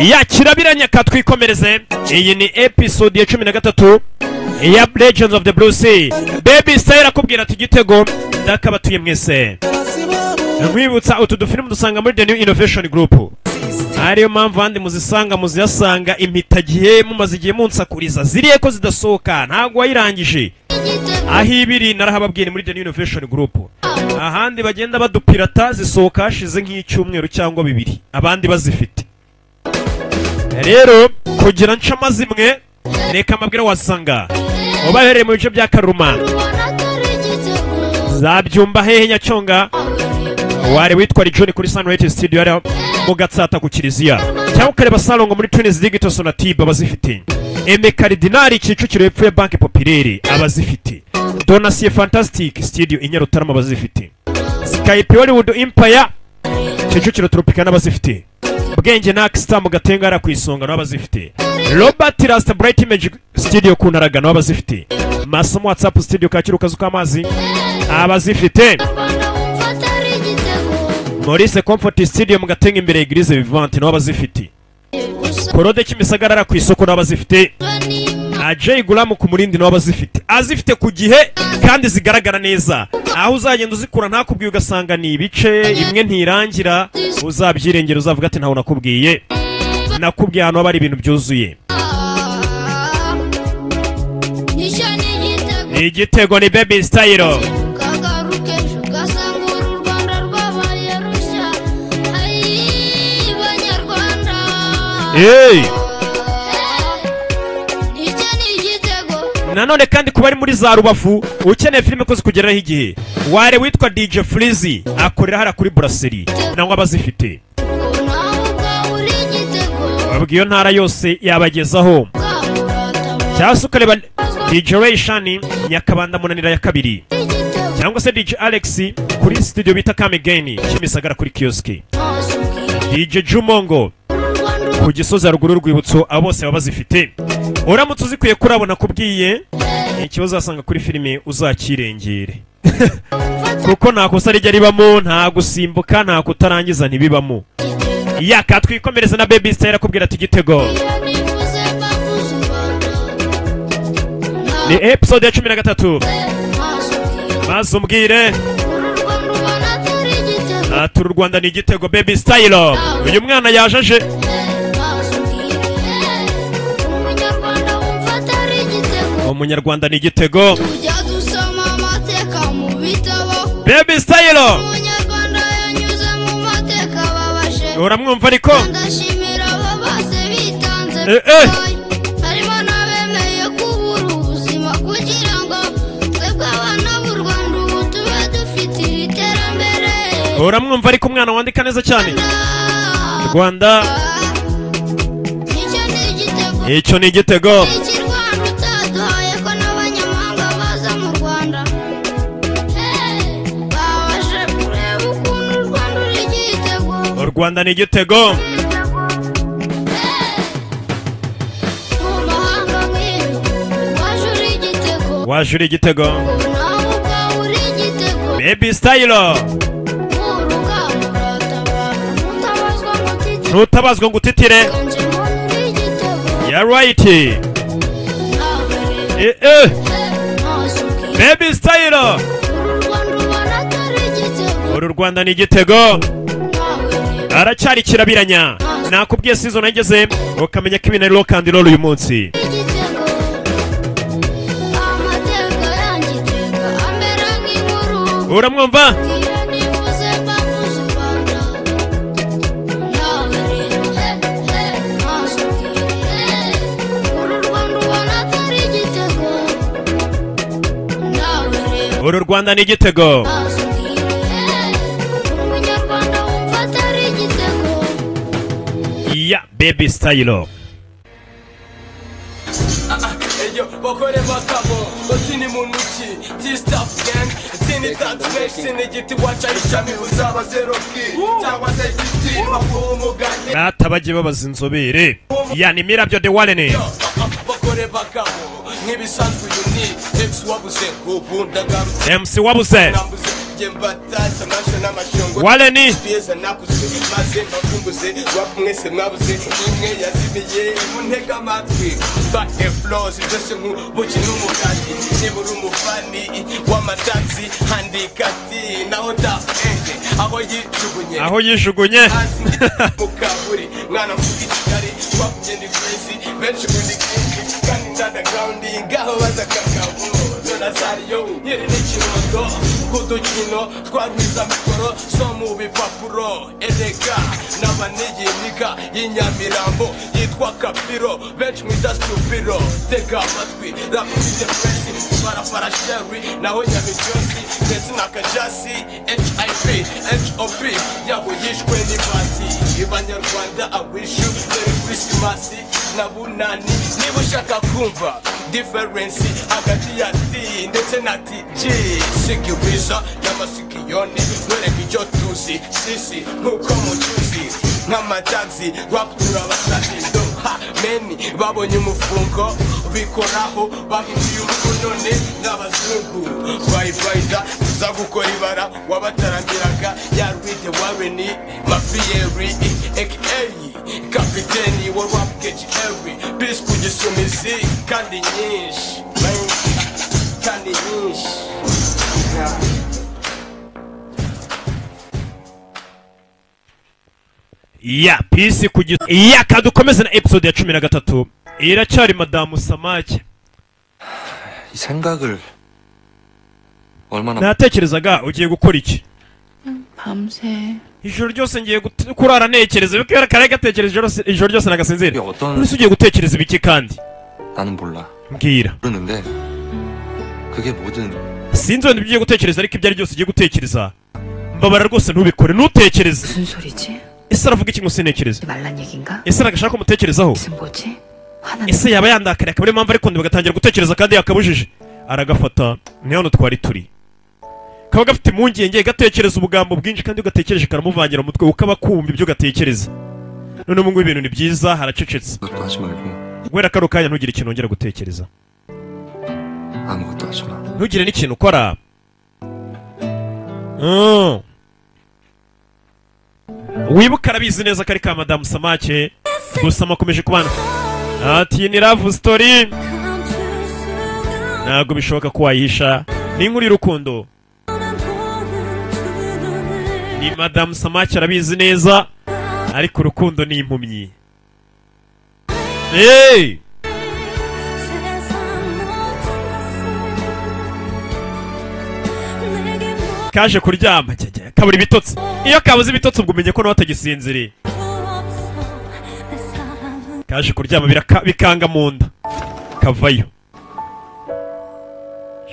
ya kirabiranya katwikomereze. Iyi ni episode ya 13 ya Legends of the Blue Sea. Baby Style akubwira ati igitego ndakabatuye mwese. Nkwibutsa utu dufilm dusanga muri The New Innovation Group. Ariyo mpamvu andi muzisanga muziyasanga impitagihe mumaze igihe munsakuriza ziriye ko zidasohoka ntago wayirangije. Aho ibiri narahababwiye muri The New Innovation Group. Ahandi bagenda badupirata zisohoka hashize nk'icyumweru cyangwa bibiri abandi bazifite. Rero kugira nca mazimwe reka mabwira wasanga ubahereye mu bice bya Karuma zabyumba hehe Nyacyonga wari witwa John kuri Sunlight Studio ari mu Gatsata ku Kiliziya cyangwa ukareba Salongo muri Twins Digital Sonatube abazifite Eme Cardinal Kicukiro hepfo ya Banque Populaire abazifite Donasiye Fantastic Studio Inyarutarama abazifite Skype Hollywood Empire Kicukiro Tropicana abazifite Bwenge na Star mu Gatengara ku isonga n'abazifite Robert Rasta Bright Image Studio ku Ntaraga n'abazifite Masomo WhatsApp Studio Kacyiru kazu k'amazi abazifite Maurice Comfort Studio mu Gatenga imbere Eglise Vivante n'abazifite Korode Kimisagarara ku isoko n'abazifite Ajay Gulamu ku Murindi n'abazifite azifite ku gihe kandi zigaragara neza aho uzagenda uzikura ntakubwiye ugasanga ni ibice imwe ntirangira uzabyirengera uzavuga ati ntaho nakubwiye nakubwiye hano bari ibintu byuzuye. Igitego ni Baby Style. Hey! Nanone kandi kuba ari muri za Rubavu ukeneye filime ko zikugeraho igihe ware witwa DJ Freezy akorera hara kuri Brasserie nangwa abazifite abwiyo ntara yose yabagezaho cyangwa ukareba DJ Rayshani Nyakabanda Munanira ya kabiri cyangwa se DJ Alex kuri studio bita Kamegeni Kimisagara kuri kioski DJ Jumongo ku Gisozi haruguru rwibutso abo bose babazifite uramutse uzikwiye kurabona kubwiye ikibazo asanga kuri filime uzakirengere kuko nta kosa rijya ribamo nta gusimbuka nta kutarangiza ntibibamo. Yaka twikomereza na Baby Style akubwira ati igitego ni episode ya 13 mazumbwire ati u Rwanda ni igitego Baby Style uyu mwana yajaje Umunyarwanda ni igitego Baby Style uramwumva ariko harimo n'abemeye kubura ubuzima kugira ngo twebwe abana b'u Rwanda ubu tube dufite iterambere uramwumva ariko umwana wandika neza cyane Rwanda icyo ni igitego Rwanda ni igitego wajuri igitego Baby Style ntutabazwa ngo utitire ya right Baby Style uru Rwanda ni igitego aracyari kirabiranya nakubwiye season ageze ukamenya ko ibintu ari rock and roll uyu munsi uramwumva uru Rwanda ni igitego ya Baby Style bakore bakabo batini munuki T-Staff gang tini transmission igiti wacha ishami uzaba zero ki cyangwa se igiti bakumuganye natabaje babaza inzobere ya ni Mirabyo de Walene bagore bagabo nk'ibisanzwe uyu ni MC wabuze ubu ndagarutse MC wabuze nambuze jembataza masha n'amashongo Waleni Bieza nakuzwe maze mbakumbuze rap mwese mwabuze imwe yazimiye muntega amatwi back and flows byose nk'ubuki n'umugati nibura umufani w'amataxi handikati naho ndahenge aho yijugunye mukaburi mwana mvuga Kigali twakumye ndi crazy benshi muri kinki kandi underground ngaho baza kakabo Nazario nyiri n'ikirundo kudukino twarwiza mikoro so mu bipapuro erega n'abaniyimika y'inyamirambo yitwa Kapiro benshi mwita stupiro tega amatwi rap ufite presi barafara sherry naho nyabijosi ndetse na kajasi HIV HOP yabo yishwe n'ibati ibanyarwanda I wish you Merry Christmas na bunani niba ushaka kumva difference hagati ya D ndetse na TG sikiriza n'amasikiyoni mwereka icyo tuzi sisi nk'uko mutuzi nk'amataxi rap turabasazi doha meni babonye umufungo bikoraho bahinduye umukonone n'abazungu bayibanda tuza gukora ibara wabatarambiraga yarwite Warren Mafiyeri aka kapiteni wa rap KGR bis kugisumizi kandi nyinshi kandi nyinshi ya pisi kugisa ya kadukomeze na episode ya 13 iracyari Madamu Samake 이 생각을 얼마나 natekerezaga ugiye gukora iki 밤새 ijoro ryose ngiye kurara nekereza bikera kare gatekereza ijoro ryose nagasinzira ese ugiye gutekereza ibiki kandi 나는 몰라 mbwira 그러는데 그게 뭐든 sinzi wenda ibyo ugiye gutekereza ariko ibyo ari byose ugiye gutekereza mbabara rwose ntubikore ntutekereze 무슨 소리지? ese aravuga iki ngo sinekereze 말란 얘긴가? ese aragashaka kumutekerezaho 무슨 뭐지? 화난 ese yaba yandakariye akaba ariyo mpamvu ariko bagatangira gutekereza kandi yakabujije aragafata ni hano twari turi kaba gafite impungenge gatekereza ubugambo bwinshi kandi ugatekereje karamuvangira umutwe ukaba kumva ibyo gatekereza none ubu ngubu ibintu ni byiza haracecetse 그것도 하지 말고 kubera kano kanya ntugire ikintu wongera gutekereza 아무것도 하지 마 ntugire n'ikintu ukora wibuka arabizi neza ko ari ka Madamu Samake gusa makomeje kubana ati ni love story ntabwo bishoboka ko wayihisha ni inkuru y'urukundo ni Madamu Samake arabizi neza ariko urukundo ni impumyi hey! kaje kuryama kabura ibitotsi iyo kabuze ibitotsi ubwo umenye ko nawe atagisinziriye kaje kuryama bikanga mu nda kavayo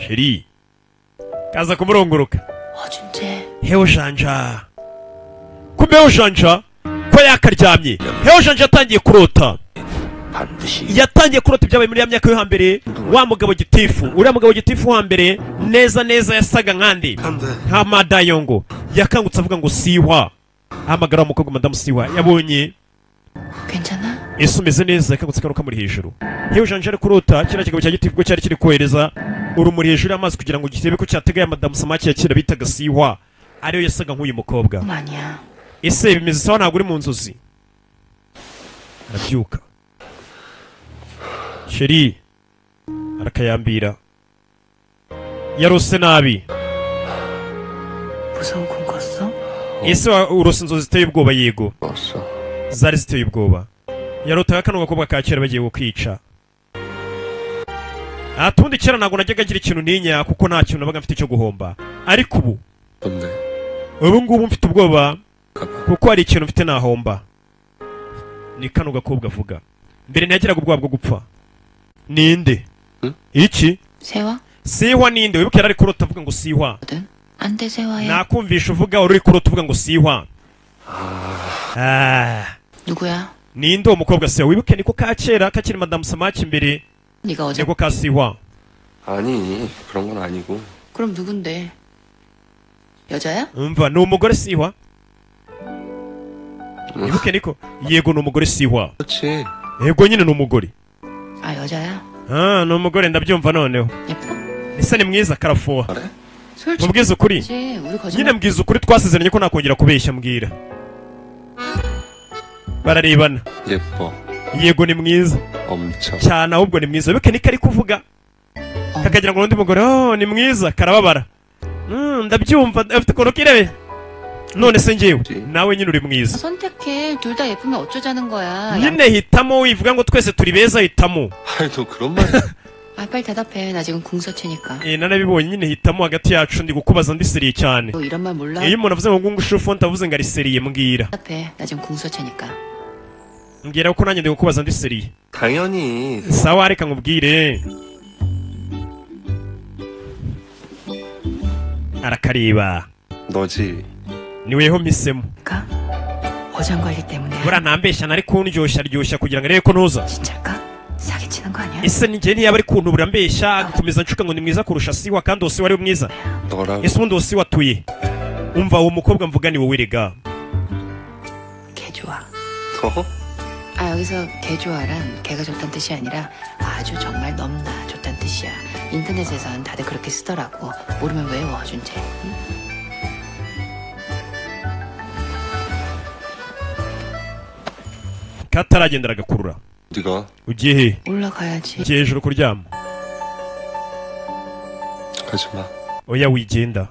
sheri kaza kumurunguruka 어준재 heho janja kumbeho janja ko yakaryamye heho janja yatangiye kurota 반드시 yatangiye kurota ibyabaye muri ya myaka yo hambere wa mugabo gitifu uriya mugabo gitifu wa mbere neza neza yasaga nkandi nka Madayongo yakangutse avuga ngo siwa ahamagara umukobwa Madamu Siwa yabonye 괜찮아? ese umeze neza yakangutse karuka muri hejuru heho janja ari kurota kiriya kigabo cya gitifu cyari kiri kohereza urumuri hejuru y'amazi kugira ngo gitebe ko cyatega ya Madamu Samake yakira bitaga Siwa ariyo yasaga nk'uyu mukobwa 아니야 ese bimeze sawa ntabwo uri mu nzozi arabyuka sheri arakayambira yarose nabi 무서운 꿈 꿨어? ese urose inzozi ziteye ubwoba yego 왔어 zari ziteye ubwoba yarotaga kano gakobwa ka kera bagiye kukwica atundi kera ntabwo najyaga agira ikintu ntinya kuko nta kintu nabaga mfite cyo guhomba ariko 뭔데 ubu ngubu mfite ubwoba kuko hari ikintu mfite nahomba ni kano gakobwa avuga mbere ntiyagiraga ubwoba bwo gupfa ninde iki 세화? Siwa ninde wibuke yari kurota avuga ngo Siwa 거든 안돼 세화야 nakumvisha uvuga uri kurota uvuga ngo Siwa 누구야? ninde uwo mukobwa Siwa wibuke niko ka kera kakiri Madamu Samake imbere 네가 어제 niko ka Siwa 아니 그런 건 아니고 그럼 누군데? 여자야? umva ni umugore Siwa wibuke niko yego ni umugore Siwa 그렇지 yego nyine ni umugore 아, 여자야? 아, ni umugore ndabyumva noneho. 예뻐? ese ni mwiza karafuha. 그래? 솔직히 mubwiza ukuri. 우리 nyine 거짓말 mbwiza ukuri twasezeranye ko nakongera kubeshya mbwira. bararebana. 예뻐. yego ni mwiza 엄청. cyane ahubwo ni mwiza bibuke niko ari kuvuga kakagira ngo n'undi mugore oh ni mwiza karababara ndabyumva afite ukuntu kirebe none se njyewe nawe nyine uri mwiza 선택해. 둘 다 예쁘면 어쩌자는 거야. nyine hitamo wivuga ngo twese turi beza hitamo 아이, 너 그런 말이야. 아, 빨리 대답해. 나 지금 궁서체니까. nanabibonye nyine hitamo hagati yacu ndi gukubaza ndiseriye cyane 너 이런 말 몰라? iyo umuntu avuze ngo ngungu shufu ndavuze ngo ariseriye mbwira 대답해. 나 지금 궁서체니까. mbwira ko nanjye ndi gukubaza ndiseriye 당연히. sawa reka nkubwire arakareba 너지. niweho mpisemo 그러니까 어장 관리 때문에. buriya ntambeshya nari kundyoshya aryoshya kugira ngo arebe ko ntuza 진짜일까? 사기치는 거 아니야? ese ni njye ntiyaba ari kuntu burambeshya agakomeza nshuka ngo ni mwiza kurusha siwa kandi uwo siwa ari we mwiza 너라고. ese ubundi uwo siwa atuye umva uwo mukobwa mvuga ni wowe rega 개 좋아. 어? 아, 여기서 개 좋아란 개가 좋단 뜻이 아니라 아주 정말 넘나 좋단 뜻이야. 인터넷에선 다들 그렇게 쓰더라고. 모르면 외워, 허준재. 응? kataragenda aragakurura 네가 ugiye he 올라가야지. ugiye hejuru kuryama 가지 마. oya wigenda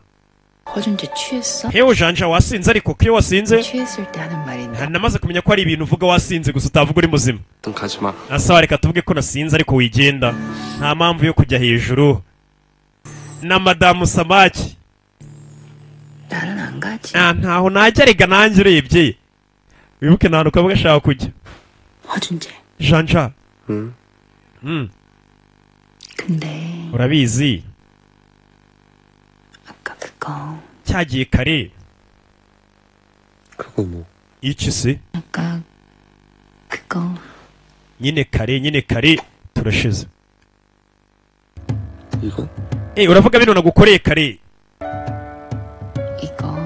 허준재 취했어? hewe janja wasinze ariko ko iyo wasinze 취했을 때 하는 말인데. namaze kumenya ko ari ibintu uvuga wasinze gusa utavuga uri muzima 넌 가지 마. asawa reka tuvuge ko nasinze ariko wigenda nta mpamvu yo kujya hejuru na madamu samaki 나는 안 가지. ntaho najya rega nanjye urebye wibuke nta hantu kavuga ashaka kujya 허준재. janja 응? 근데 urabizi 아까 그거. cyagiye kare 그거 뭐. iki se 아까 그거. nyine kare turashize 이건? uravuga bino nagukoreye kare 이거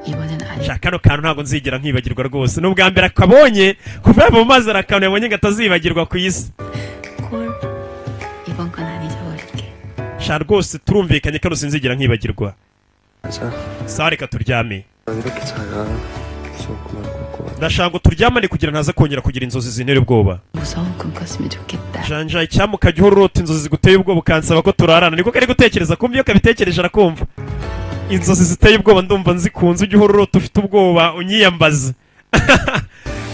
이번엔 아니. shaka kano kantu ntabwo nzigera nkibagirwa rwose ni ubwa mbere akabonye kuva yava mu mazi arakantu yabonye ngo atazibagirwa ku isi 콜. 이번 건 안 잊어버릴게. sha rwose turumvikanye kano sinzigera nkibagirwa 가자. sawa reka turyame 난 이렇게 자야 무서운 꿈을 꿀 거야. ndashaka ngo turyamane kugira ntaza kongera kugira inzozi zintera ubwoba 무서운 꿈 꿨으면 좋겠다. janja icyampa ukajya uhora urota inzozi ziguteye ubwoba ukansaba ko turarana niko kari gutekereza kumva iyo kabitekereje arakumva inzozi ziteye ubwoba ndumva nzikunze ujya uhora urota ufite ubwoba unyiyambaza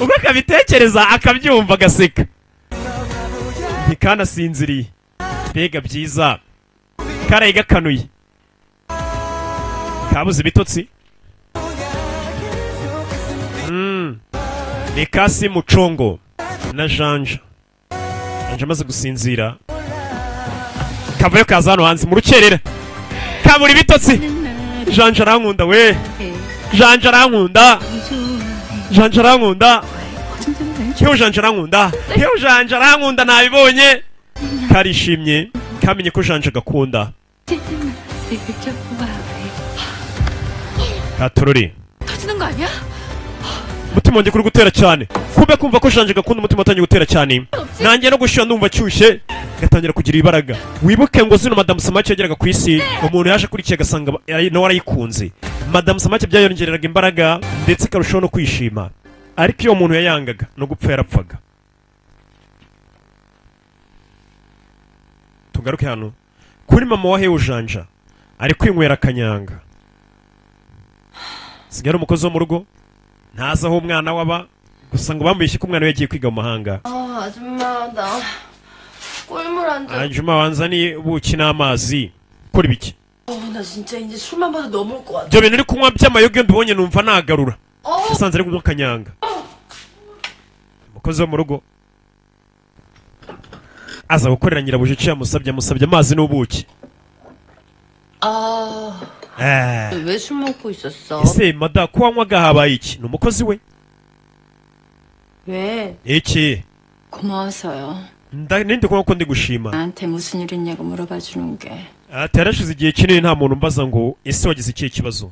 ubwo akabitekereza akabyumva agaseka ntikanasinziriye mbega byiza karaye gakanuye kabuze ibitotsi ni kasi mucongo na janja amaze gusinzira kavayo kaza hano hanze mu rukerera kabura ibitotsi janja arankunda we janja arankunda janja arankunda hewe janja arankunda hewe janja arankunda nabibonye karishimye kamenye ko janja agakunda katururi 터지는 거 아니야? umutima wanjye kuri gutera cyane kumbe kumva ko janja agakunda umutima watangiye gutera cyane nanjye no gushyira ndumva ashyushye gatangira kugira ibaraga wibuke ngo zino madamu samaki yageraga ku isi umuntu yaje akurikiye agasanga nawe arayikunze madamu samaki byayongereraga imbaraga ndetse akarushaho no kwishima ariko iyo umuntu yayangaga no gupfa yarapfaga tugaruke hano kuri mama wa hewe janja ari kwinywera akanyanga sigara umukozi wo mu rugo ntazi aho umwana waba gusa ngo bamubeshye ko umwana we yagiye kwiga mu mahanga 아 아줌마 나 꿀물 한 잔. hanyuma wanzaniye ubuki n'amazi ukora ibiki 나 진짜 이제 술만 봐도 넘을 것 같아. ibyo bintu uri kunywa by'amayoga iyo mbibonye numva nagarura usanze ari kunywa akanyanga umukozi wo mu rugo aza gukorera nyirabuja icyo yamusabye amazi n'ubuki 왜 술 먹고 있었어? ese mada ko wanywaga habaye iki ni umukozi we 왜? iki 고마워서요. ninde kunywa ko ndi gushima 나한테 무슨 일 있냐고 물어봐 주는 게. ati yarashize igihe kinini nta muntu umbaza ngo ese wagize ikihe kibazo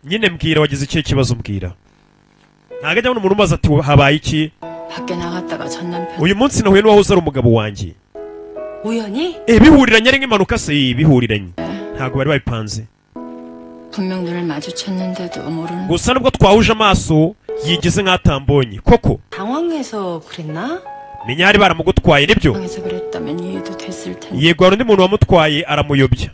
nyine mbwira wagize ikihe kibazo mbwira ntabwo ajya umuntu umbaza ati habaye iki 밖에 나갔다가 전 남편 uyu munsi nahuye n'uwahoze ari umugabo wanjye. 우연히 bihuriranye ari nk'impanuka se. bihuriranye ntabwo bari babipanze. 분명 눈을 마주쳤는데도 모르는 gusa nubwo twahuje amaso yigeze nk'atambonye koko. 당황해서 그랬나? menya hari baramugutwaye nibyo. 당해서 그랬다면 이해도 됐을 텐데 yego hari undi muntu wamutwaye aramuyobya.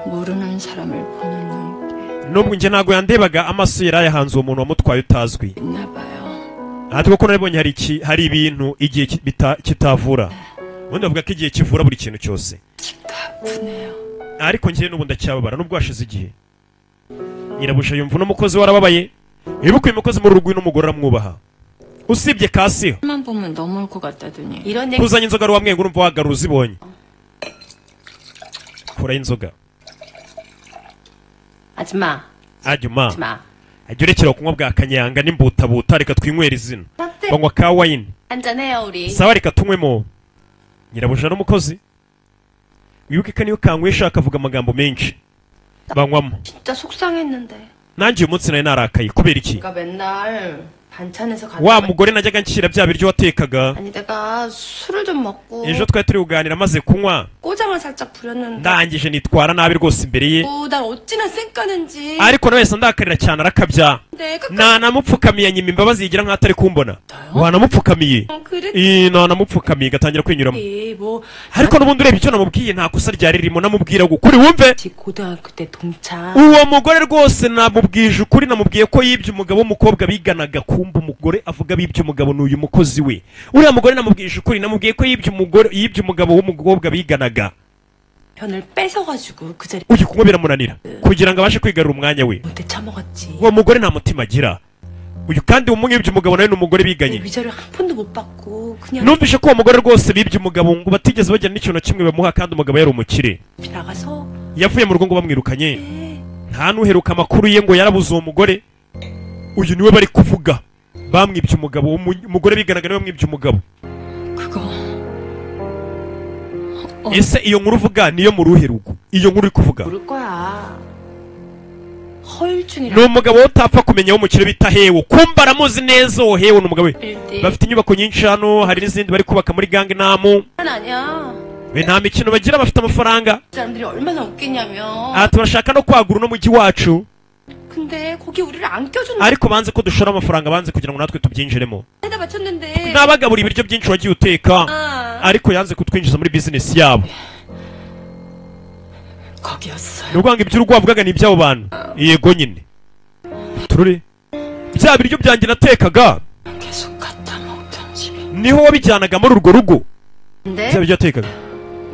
모르는 사람을 보는 눈 nubwo njye ntabwo yandebaga amaso yari ayahanze uwo muntu wamutwaye utazwi. 있나 봐요. ariko ko naribonye hari ibintu igihe kitavura. ubundi bavuga ko igihe kivura buri kintu cyose. 다 아프네요. ariko njye n'ubu ndacyababara nubwo hashize igihe. nyirabuja yumva n'umukozi warababaye. wibuke uyu mukozi muri urugo n'umugore aramwubaha. usibye kasi 만 보면 넘어올 것 같다더니 이런 얘기 kuzanye inzoga ruwa mwenga urumva wagarura uzibonye. kuraho inzoga. 아줌마 ajyuma 아줌마 ajya urekera kunywa bwa kanyanga n'imbutabuta reka twinywera izina. 라떼 banywa ka wayini. 한잔해요 우리 sawa reka tunywemo. nyirabuja n'umukozi wibuke ko niyo kanywesha akavuga amagambo menshi banywamo. 진짜 속상했는데 nanjye uyu munsi nari narakaye kubera iki. 내가 맨날 반찬에서 wa 가져가 mugore najyaga nshyira bya biryo watekaga. 아니 내가 술을 좀 먹고 ejo twari turi kuganira maze kunywa 꼬장을 살짝 부렸는데 ndangije nitwara nabi rwose imbere ye. 난 어찌나 쌩까는지 ariko nawe wese ndakarira cyane arakabya. 근데 끝까지 nanamupfukamiye nyima imbabazi yigira nk'aho atari kumbona. wanamupfukamiye. 그랬지 nanamupfukamiye gatangira kwinyuramo. 뭐 ariko n'ubundi urebye icyo namubwiye nta kosa ryari ririmo. namubwira ngo ukuri wumve. 고등학교 때 동창 uwo mugore rwose namubwije ukuri. namubwiye ko yibye umugabo w'umukobwa biganaga. kumva umugore avuga bibye umugabo n'uyu mukozi we. uriya mugore namubwije ukuri. namubwiye ko yibye umugabo w'umukobwa biganaga. 편을 뺏어가지고 그 자리 uyu kunywa biramunanira kugira ngo abashe kwigarura umwanya we. 못해 처먹었지 uwo mugore nta mutima agira. uyu kandi umwibye umugabo nawe ni umugore biganye. 위자료 한 푼도 못 받고 그냥 numvishe ko uwo mugore rwose bibye umugabo ngo batigeze bagira n'ikintu na kimwe bamuha kandi umugabo yari umukire. 나가서 yavuye mu rugo ngo bamwirukanye. nta n'uheruka amakuru ye ngo yarabuze uwo mugore. uyu niwe bari kuvuga. bamwibye umugabo. umugore biganaga niwe bamwibye umugabo. 그거 ese iyo nkuru uvuga niyo mu ruhe rugo? iyo nkuru uri kuvuga 모를 거야 허일준이랑 ni umugabo we utapfa kumenya w'umukire bita hewo. kumba aramuzi neza uwo hewo ni umugabo we. 1대 bafite inyubako nyinshi hano. hari n'izindi bari kubaka muri gange namu. 아니야 we nta mikino bagira bafite amafaranga. 사람들이 얼마나 웃겠냐면 aha turashaka no kwagura uno mujyi wacu. 근데 거기 우리를 안 껴준다 ariko banze ko dushora amafaranga. banze kugira ngo natwe tubyinjiremo. 해다 바쳤는데 nabagabura ibiryo byinshi wagiye uteka. ariko yanze kutwinjiza muri bizinesi yabo. 거기였어요. ni ukuvuga ngo ibyo urwo wavugaga ni iby'abo bantu. yego nyine turore bya biryo byanjye natekaga 계속 갖다 먹던 집이 niho wabijyanaga muri urwo rugo. 근데 bya biryo yatekaga.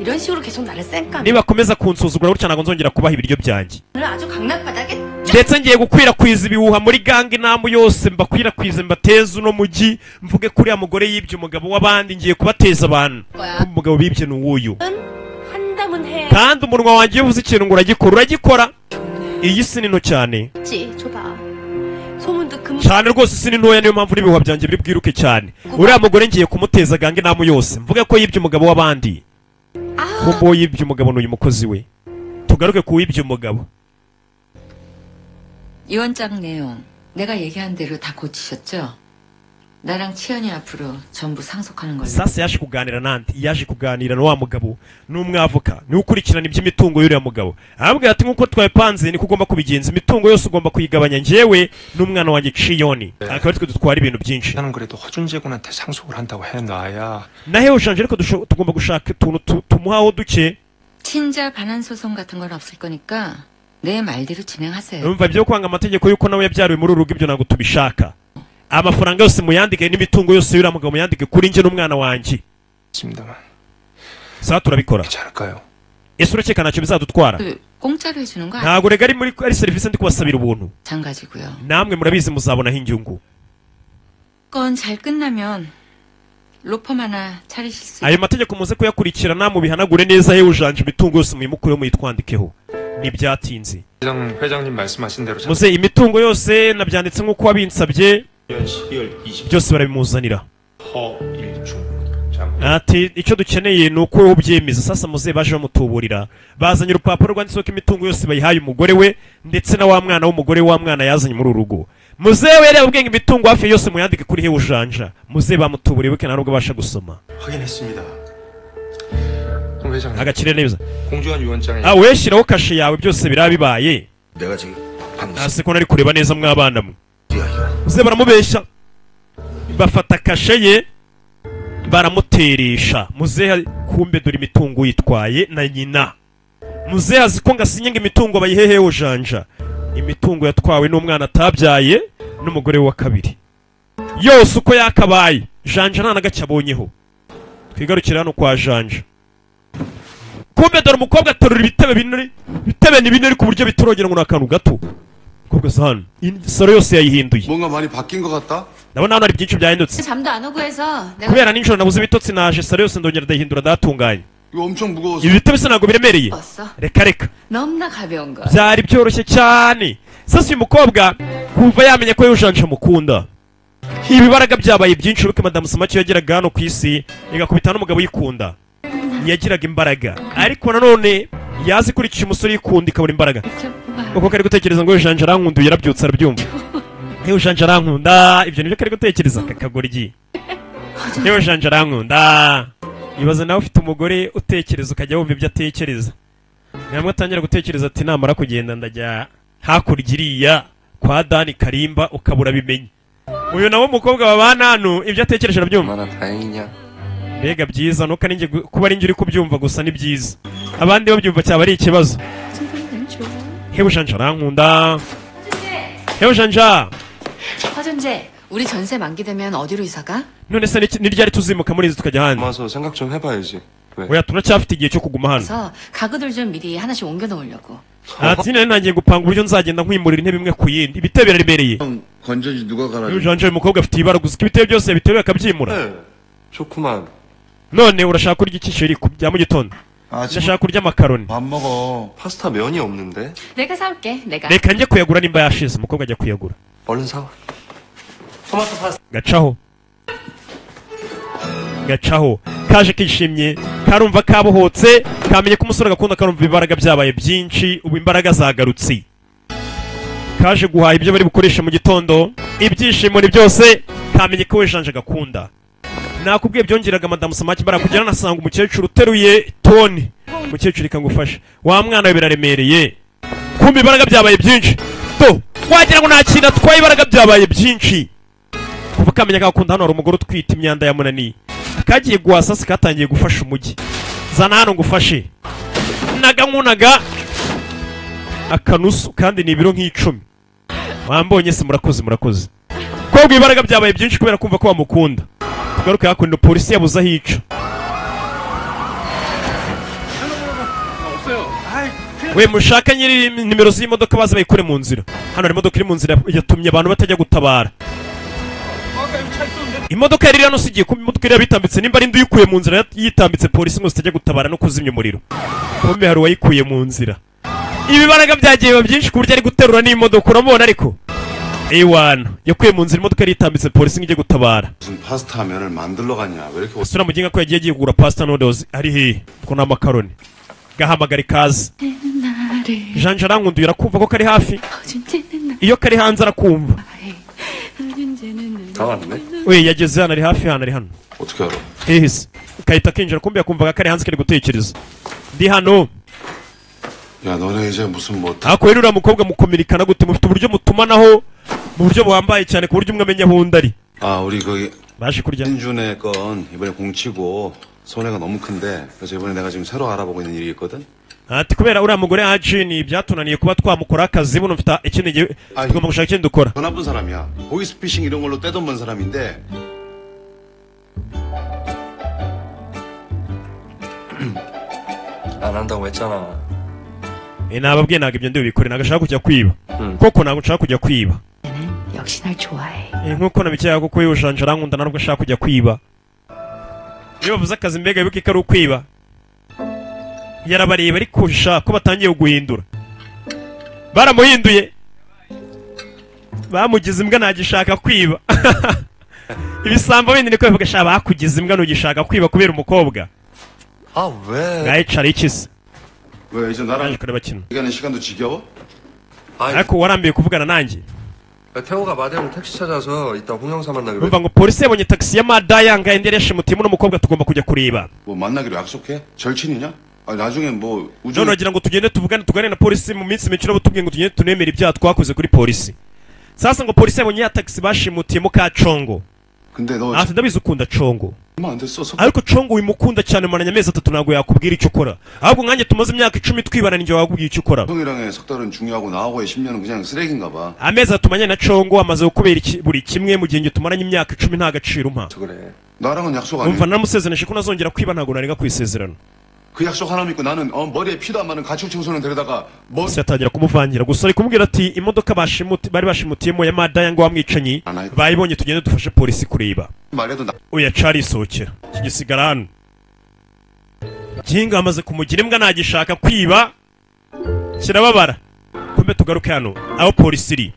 이런 식으로 계속 나를 쌩까 nibakomeza kunsuzugura gutya ntabwo nzongera kubaha ibiryo byanjye. 오늘 아주 강남바닥에 ndetse ngiye gukwirakwiza ibihuha muri gange namu yose. mbakwirakwize mbateze uno mujyi. mvuge ko uriya mugore yibye umugabo w'abandi. ngiye kubateza abantu ko umugabo bibye ni uwuyu. 한담은 해 kandi umunwa wanjye iyo uvuze ikintu ngo uragikora uragikora. iyi si ni nto cyane. 지 줘봐 소문도 금 cyane rwose si ni ntoya. niyo mpamvu n'ibihuha byanjye biri bwiruke cyane. uriya mugore ngiye kumuteza gange namu yose. mvuge ko yibye umugabo w'abandi. kumbo yibye umugabo n'uyu mukozi we. tugaruke ku wibye umugabo. 이 원장 내용 내가 얘기한 대로 다 고치셨죠? 나랑 치연이 앞으로 전부 상속하는 걸로. sasa yaje kuganira nande. yaje kuganira na wa mugabo n'umwavoka niwe ukurikirana iby'imitungo y'uriya mugabo. arabwira ati nk'uko twabipanze niko ugomba kubigenza. imitungo yose ugomba kuyigabanya njyewe n'umwana wanjye Chiyoni. akaba ari twe dutwara ibintu byinshi. 나는 그래도 허준재군한테 상속을 한다고 해놔야 nahewe ujanje ariko tugomba gushaka utuntu tumuhaho duke. 친자 반환 소송 같은 건 없을 거니까 내 말대로 진행하세요. urumva ibyo kwanga amategeko y'uko nawe yabyariwe muri uru rugo ibyo ntabwo tubishaka. amafaranga yose muyandike n'imitungo yose y'uriya mugabo muyandike kuri njye n'umwana wanjye. 있습니다만 sawa turabikora. 괜찮을까요? ese urakeka ntacyo bizadutwara? 공짜로 해주는 거 아니야? ntabwo rega ari serivisi ndi kubasabira ubuntu. 마찬가지고요. namwe murabizi muzabonaho inyungu. 건 잘 끝나면 로펌 하나 차리실 수 ayo mategeko muze kuyakurikirana mubihanagure neza. yewe ujanje imitungo yose muyimukureho muyitwandikeho. ntibyatinze. 회장님 말씀하신 대로 muze imitungo yose nabyanditse nk'uko wabinsabye 12월 20일 byose barabimuzanira. 허일중 ati icyo dukeneye ni uko wowe ubyemeza. sasa muze baje bamutuburira. bazanye urupapuro rwanditseho ko imitungo yose bayihaye umugore we ndetse na wa mwana w'umugore wa mwana yazanye muri uru rugo. muzehe we yareba ubwenge imitungo hafi yose muyandike kuri Heujanja. Muzehe bamutuburiye buke ntabwo abasha gusoma. 확인했습니다. 홍 회장님. Agakire neza. 공주한 위원장이 We shyiraho kashe yawe byose birabibaye. 내가 지금 방금 Hasi ko nari kureba neza mwabana mwe. 이거 Muzehe baramubeshya. Bafata kashe ye baramuteresha. Muzehe kumbe dore imitungo yitwaye na nyina. Muzehe azi ko ngasinye ngo imitungo bayihe Heujanja. Imitungo yatwawe n'umwana atabyaye n'umugore wa kabiri. Yose uko yakabaye. Janja nta nagace abonyeho. Twigarukira hano kwa Janja. Kumbe dore umukobwa aterura ibitebe ni binini ku buryo biturogera ngo nakantu gato. Umukobwa hano. Saro yose yayihinduye. 뭔가 많이 바뀐 것 같다. Ndabona hano hari byinshi byahindutse. 잠도 안 오고 해서 내가 Kubera ninjoro nabuze ibitotsi naje saro yose ndongera ndahindura ndatunganye. 이거 엄청 무거워서. Ibi bitebe se ntabwo biremereye. 왔어. Reka. 너무나 가벼운 거. Byari byoroshye cyane. Sasa uyu mukobwa kuva yamenye ko Heujanja mukunda. Ibibaraga byabaye byinshi uko Madame Samaki yageraga hano ku isi igakubita n'umugabo yikunda. Yagiraga imbaraga. Ariko nanone yazi kurikije umusore yikunda ikabura imbaraga. Uko kari gutekereza ngo Heujanja arankunda yarabyutse arabyumva. Heujanja arankunda ibyo nibyo kari gutekereza kakagoryi. Heujanja arankunda. Ibaze nawe ufite umugore utekereza ukajya wumva ibyo atekereza. Namwe atangira gutekereza ati namara kugenda ndajya hakurya iriya kwa Dani Karimba ukabura bimenye. Uyu nawe umukobwa babana hano ibyo atekereje arabyumva. 얼마나 다행이냐. Mbega byiza nuko ari njye kuba ari njye uri kubyumva gusa ni byiza. Abandi babyumva cyaba ari ikibazo. Heujanja arankunda. Heujanja. 허준재, 우리 전세 만기되면 어디로 이사 가? None se ni ryari tuzimuka muri izi tukajya hanze? 남아서 생각 좀 해봐야지. 왜? Oya turacyafite igihe cyo kuguma hano. 그래서 가구들 좀 미리 하나씩 옮겨 놓으려고. Ati nari nangiye gupanga uburyo nzagenda nkwimurira intebe imwe ku yindi. Ibitebe biraremereye. 형 건전지 누가 갈아줘? Heujanja uyu mukobwa afite ibara gusa ibitebe byose yabiteruye akabyimura. 네. 좋구만. None urashaka kurya iki sheri ku bya mu gitondo? 아침 Ndashaka kurya makaroni. 밥 먹어. 파스타 면이 없는데. 내가 사올게. 내가. Reka njye kuyagura nimba yashize umukobwa ajya kuyagura. 얼른 사와. 토마토 파스타. Gacaho kaje kishimye karumva kabohotse kamenye ko umusore agakunda karumva ibaraga byabaye byinshi ubu imbaraga zagarutse kaje guhaha ibyo bari bukoresha mu gitondo ibyishimo ni byose kamenye ko Heujanja gakunda nakubwiye byongeraga Madame Samaki barakugera nasanga umukecuru uteruye toni umukecuru ikangufasha wa mwana we biraremereye kumbe ibaraga byabaye byinshi to wagira ngo nta kintu atwaye ibaraga byabaye byinshi kuva kamenya gakunda hano hari umugore utwite imyanda yamunaniye akagiye guhasasi katangiye gufasha umujyi zana hano ngufashe nkunaga akanusu kandi ni ibiro nk'icumi wambonye se murakoze kobwa ibaraga byabaye byinshi kubera kumva ko bamukunda tugaruke hakuno polisi yabuze aho ica we mushaka nyiri nimero z'imodoka baza bayikure mu nzira hano hari imodoka iri mu nzira yatumye abantu batajya gutabara imodoka yari hano sigiye kumbe imodoka yari bitambitse nimba ari ndi uyikuye mu nzira yitambitse polisi ngo zitajya gutabara no kuzimya umuriro kumbe hari uwayikuye mu nzira ibibaraga byagiye biba byinshi ku buryo ari guterura n'imodoka uramubona ariko A1 yakuye mu nzira imodoka yari yitambitse polisi ngo ijye gutabara 무슨 파스타 면을 만들러 갔냐? 왜 이렇게 asura mu ginga ko yagiye kugura pasta noodles ari he ko na makaroni gahamagara ikaze Janja arankunduye arakumva ko kari hafi 허준재는 iyo kari hanze arakumva 나의 허준재는 다 왔네. we yageze hano ari hafi hano ari hano 어떻게 알아? hehise kahita kinjira kumbe yakumvaga kari hanze kari gutekereza ndi hano 야 너네 이제 무슨 뭐 ariko rero uriya mukobwa mukominikana gute mufite uburyo mutumanaho mu buryo buhambaye cyane ku buryo umwe amenya aho undi ari 아 우리 거기 baje kurya 신준의 건 이번에 공치고 손해가 너무 큰데 그래서 이번에 내가 지금 새로 알아보고 있는 일이 있거든. ati kubera uriya mugore Ajini byatunaniye kuba twamukora akazi buno mfite ikindi gihe 아이. tugomba gushaka ikindi dukora 돈 나쁜 사람이야. 보이스피싱 이런 걸로 떼돈 번 사람인데 안 한다고 했잖아. nababwiye ntabwo ibyo ndi bubikore ntabwo ashaka kujya kwiba koko ntabwo nshaka kujya kwiba 역시 날 좋아해. nk'uko nabikeka kuko Heujanja arankunda ntabwo ashaka kujya kwiba iyo bavuze akazi mbega bibuke ko ari ukwiba yarabareba ariko shaka ko batangiye guhindura baramuhinduye bamugize imbwa ntagishaka kwiba ibisambo bindi niko bivuga shaka bakugize imbwa ntugishaka kwiba kubera umukobwa 아 왜? ngayicara ikize 왜 이제 나랑 naje kureba kino 얘기하는 시간도 지겨워? 아 ariko warambiye kuvugana nanjye 태호가 마대형 택시 찾아서 이따 홍영사 만나기로 urumva ngo polisi yabonye taxi ya madayanga yenda yashimutiye n'umukobwa tugomba kujya kureba 뭐 만나기로 약속해? 절친이냐? 아 나중에 뭐 none wagira ngo tugende tuvugane na polisi mu minsi mike nabo tubwiye ngo tugende tunemere ibyaha twakoze kuri polisi sasa ngo polisi yabonye ya taxi bashimutiye mu ka Congo 근데 너 ati ndabizi ukunda Congo 얼마 안 됐어. ariko Congo wimukunda cyane maranya amezi 3 ntabwo yakubwira icyo ukora ahubwo nkanjye tumaze imyaka 10 twibana ninjye wakubwira icyo ukora 형이랑의 석 달은 중요하고 나하고의 10년은 그냥 쓰레기인가 봐. amezi 3 tumanye na Congo amaze gukubera buri kimwe mu gihe nge tumaranye imyaka 10 nta gaciro umpa 그래. 나랑은 약속 안 umva 해. namusezeranije ko nazongera kwiba ntabwo narenga kwisezerano 그 약속 하나 믿고 나는 머리에 피도 안 마른 가축 청소년 데려다가 뭐 yatangira kumuvangira gusa ari kumubwira ati imodoka bari bashimutiyemo ya madayanga wamwicanyi bayibonye tugende dufashe polisi kureba 말해도 나 oya cari isohokera kigisigara hano gihinga amaze kumugira imbwa nagishaka kwiba kirababara kumbe tugaruke hano aho polisi iri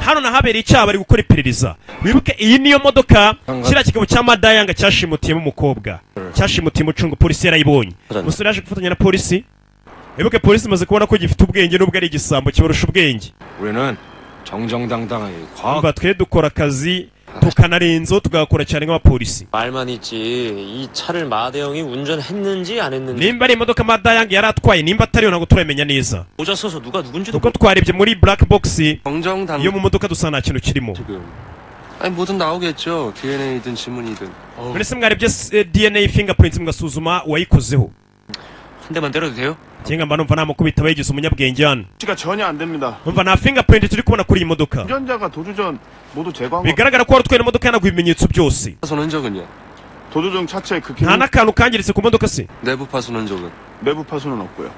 hano nahabereye icyaha bari gukora iperereza wibuke iyi niyo modoka kiriya kigabo cya madayanga cyashimutiyemo umukobwa cyashimutiye umucungu polisi yarayibonye umusore yaje gufatanya na polisi wibuke polisi imaze kubona ko gifite ubwenge nubwo ari igisambo kibarusha ubwenge 우리는 정정당당하게 과학 umva twe dukora akazi tukanarenzaho tugakora cyane nk'abapolisi 말만 있지 이 차를 마대형이 운전했는지 안 했는지 nimba ari imodoka madayanga yari atwaye nimba atariyo ntabwo turamenya neza 모자 써서 누가 누군지도 kuko twarebye muri black box 정정당 iyo mu modoka dusa nta kintu kirimo 지금. 아니 뭐든 나오겠죠. DNA든 지문이든. mwese mwarebye DNA fingerprints mugasuzuma uwayikozeho 한 대만 때려도 돼요? kinga mba numva namukubita bayigize umunyabwenge hano 가 전혀 안 됩니다. umva nta fingerprint turi kubona kuri iyi modoka 운전자가 도주 전 모두 제거한 거. bigaragara ko wari utwaye imodoka yanaguye ibimenyetso byose 파손 흔적은요? 도주 중 차체 그 nta n'akantu kangiritse ku modoka se 내부 파손 흔적은? 내부 파손은 없고요.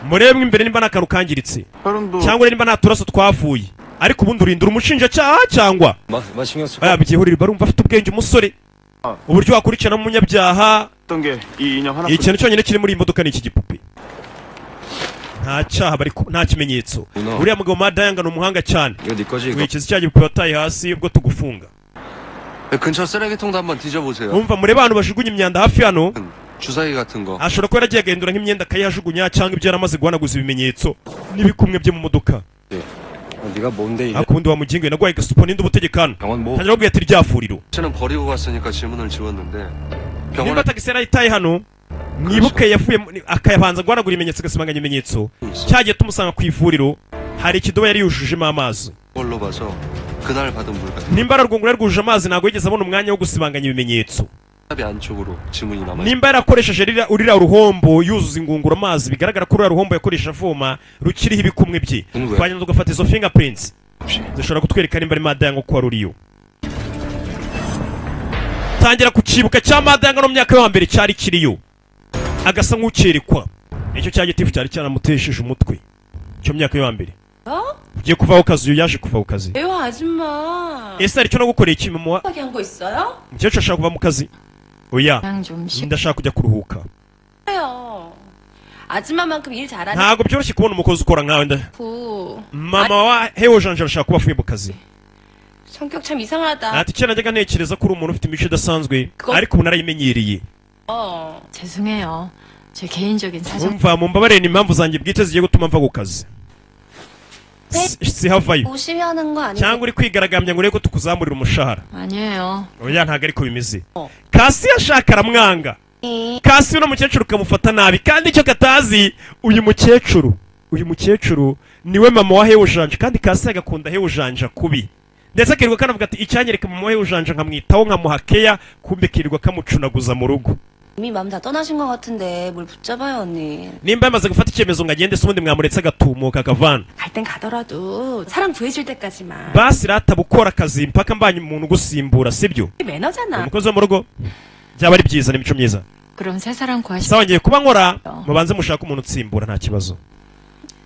murebwe imbere nimba nta kantu kangiritse 혈흔도 cyangwa nimba nta turaso twavuye ariko ubundi urindira umushinjacyaha cyangwa 마 신경 쓰고 aya bigiye hurira barumva afite ubwenge umusore uburyo wakurikirana umunyabyaha 했던 게 이 인형 하나. ikintu cyonyine kiri muri iyi modoka ni iki gipupe nta cyaha nta kimenyetso uriya mugabo madayanga ni umuhanga cyane 이거 네 거지 이거 wikiza icya gipupe wataye hasi ubwo tugufunga 근처 쓰레기통도 한번 뒤져보세요. umva murebe abantu bajugunya imyanda hafi hano 주사기 같은 거. ashobora kuba yaragiye agahindura nk'imyenda akayihajugunya cyangwa ibyo yaramaze guhanaguza ibimenyetso n'ibikumwe bye mu modoka 네가 뭔데 이게 ariko ubundi wamugingo naguhaye gasupo ninde ubutegekano 병원 뭐 ntangira kubwira ati rya furiro 차는 버리고 갔으니까 지문을 지웠는데 nimba 병원에 tagisi yarayitaye hano mwibuke yavuye akayabanza guhanagura ibimenyetso agasibanganya ibimenyetso cyagiye tumusanga ku ivuriro hari ikidobo yari yujujemo amazi 걸로 봐서 그날 받은 물 같은 nimba ararwungura rwujuje amazi ntabwo yigeze abona umwanya wo gusibanganya ibimenyetso 탑이 안쪽으로 지문이 남아. nimba yarakoresheje urira ruhombo yuzuza ingunguru amazi bigaragara ko urira ruhombo yakoresha avoma rukiriho ibikumwe bye twagenda tugafata izo fingerprints zishobora kutwereka nimba ari madayanga ko wari uriyo tangira kukibuka cya madayanga no mu myaka yo hambere cyari kiriyo agasa nk'ukerekwa nicyo cya gitifu cyari cyaramutesheje umutwe cyo mu myaka yo hambere ugiye kuvaho kazi uyu yaje kuva ku kazi 에요 아줌마. ese hari icyo nagukoreye ikimumu 하게 한 거 있어요? umukecuru ashaka kuva mu kazi oya 그냥 좀 ndashaka kujya kuruhuka 해요. 아줌마만큼 일 잘하는 ntabwo byoroshye kubona umukozi ukora nkawe 고 mama wa hewo janje arashaka kuba avuye mu kazi 성격 참 이상하다. ati icyo najyaga ntekereza ko uri umuntu ufite imico idasanzwe ariko ubu narayimenyereye 죄송해요. 제 개인적인 사정. umva mumbabarire ni impamvu zanjye bwite zigiye gutuma mva ku kazi sihavayo 오시면 하는 거 아니에요? cyangwa uri kwigaragambya ngo urebe ko tukuzamurira umushahara 아니에요. oya ntabwo ariko bimeze kasi yashaka aramwanga kasi uno mukecuru ukamufata nabi kandi icyo katazi uyu mukecuru niwe mama wa hewo janje kandi kasi agakunda hewo janje kubi ndetse akirirwa kanavuga ati icyanyereka mama wa hewo janje nkamwitaho nkamuha keya kumbe kirirwa kamucunaguza mu rugo 이미 마음 다 떠나신 것 같은데 뭘 붙잡아요 언니. nimba yamaze gufata icyemezo ngo agende se ubundi mwamuretse agatumuka akavana 갈 땐 가더라도 사람 구해줄 때까지만. basi rata gukora akazi mpaka mbanye umuntu ugusimbura sibyo 매너잖아. umukozi wo mu rugo byaba ari byiza n'imico myiza 그럼 새 사람 구하시. sawa ngiye kuba nkora mubanze mushaka umuntu utsimbura nta kibazo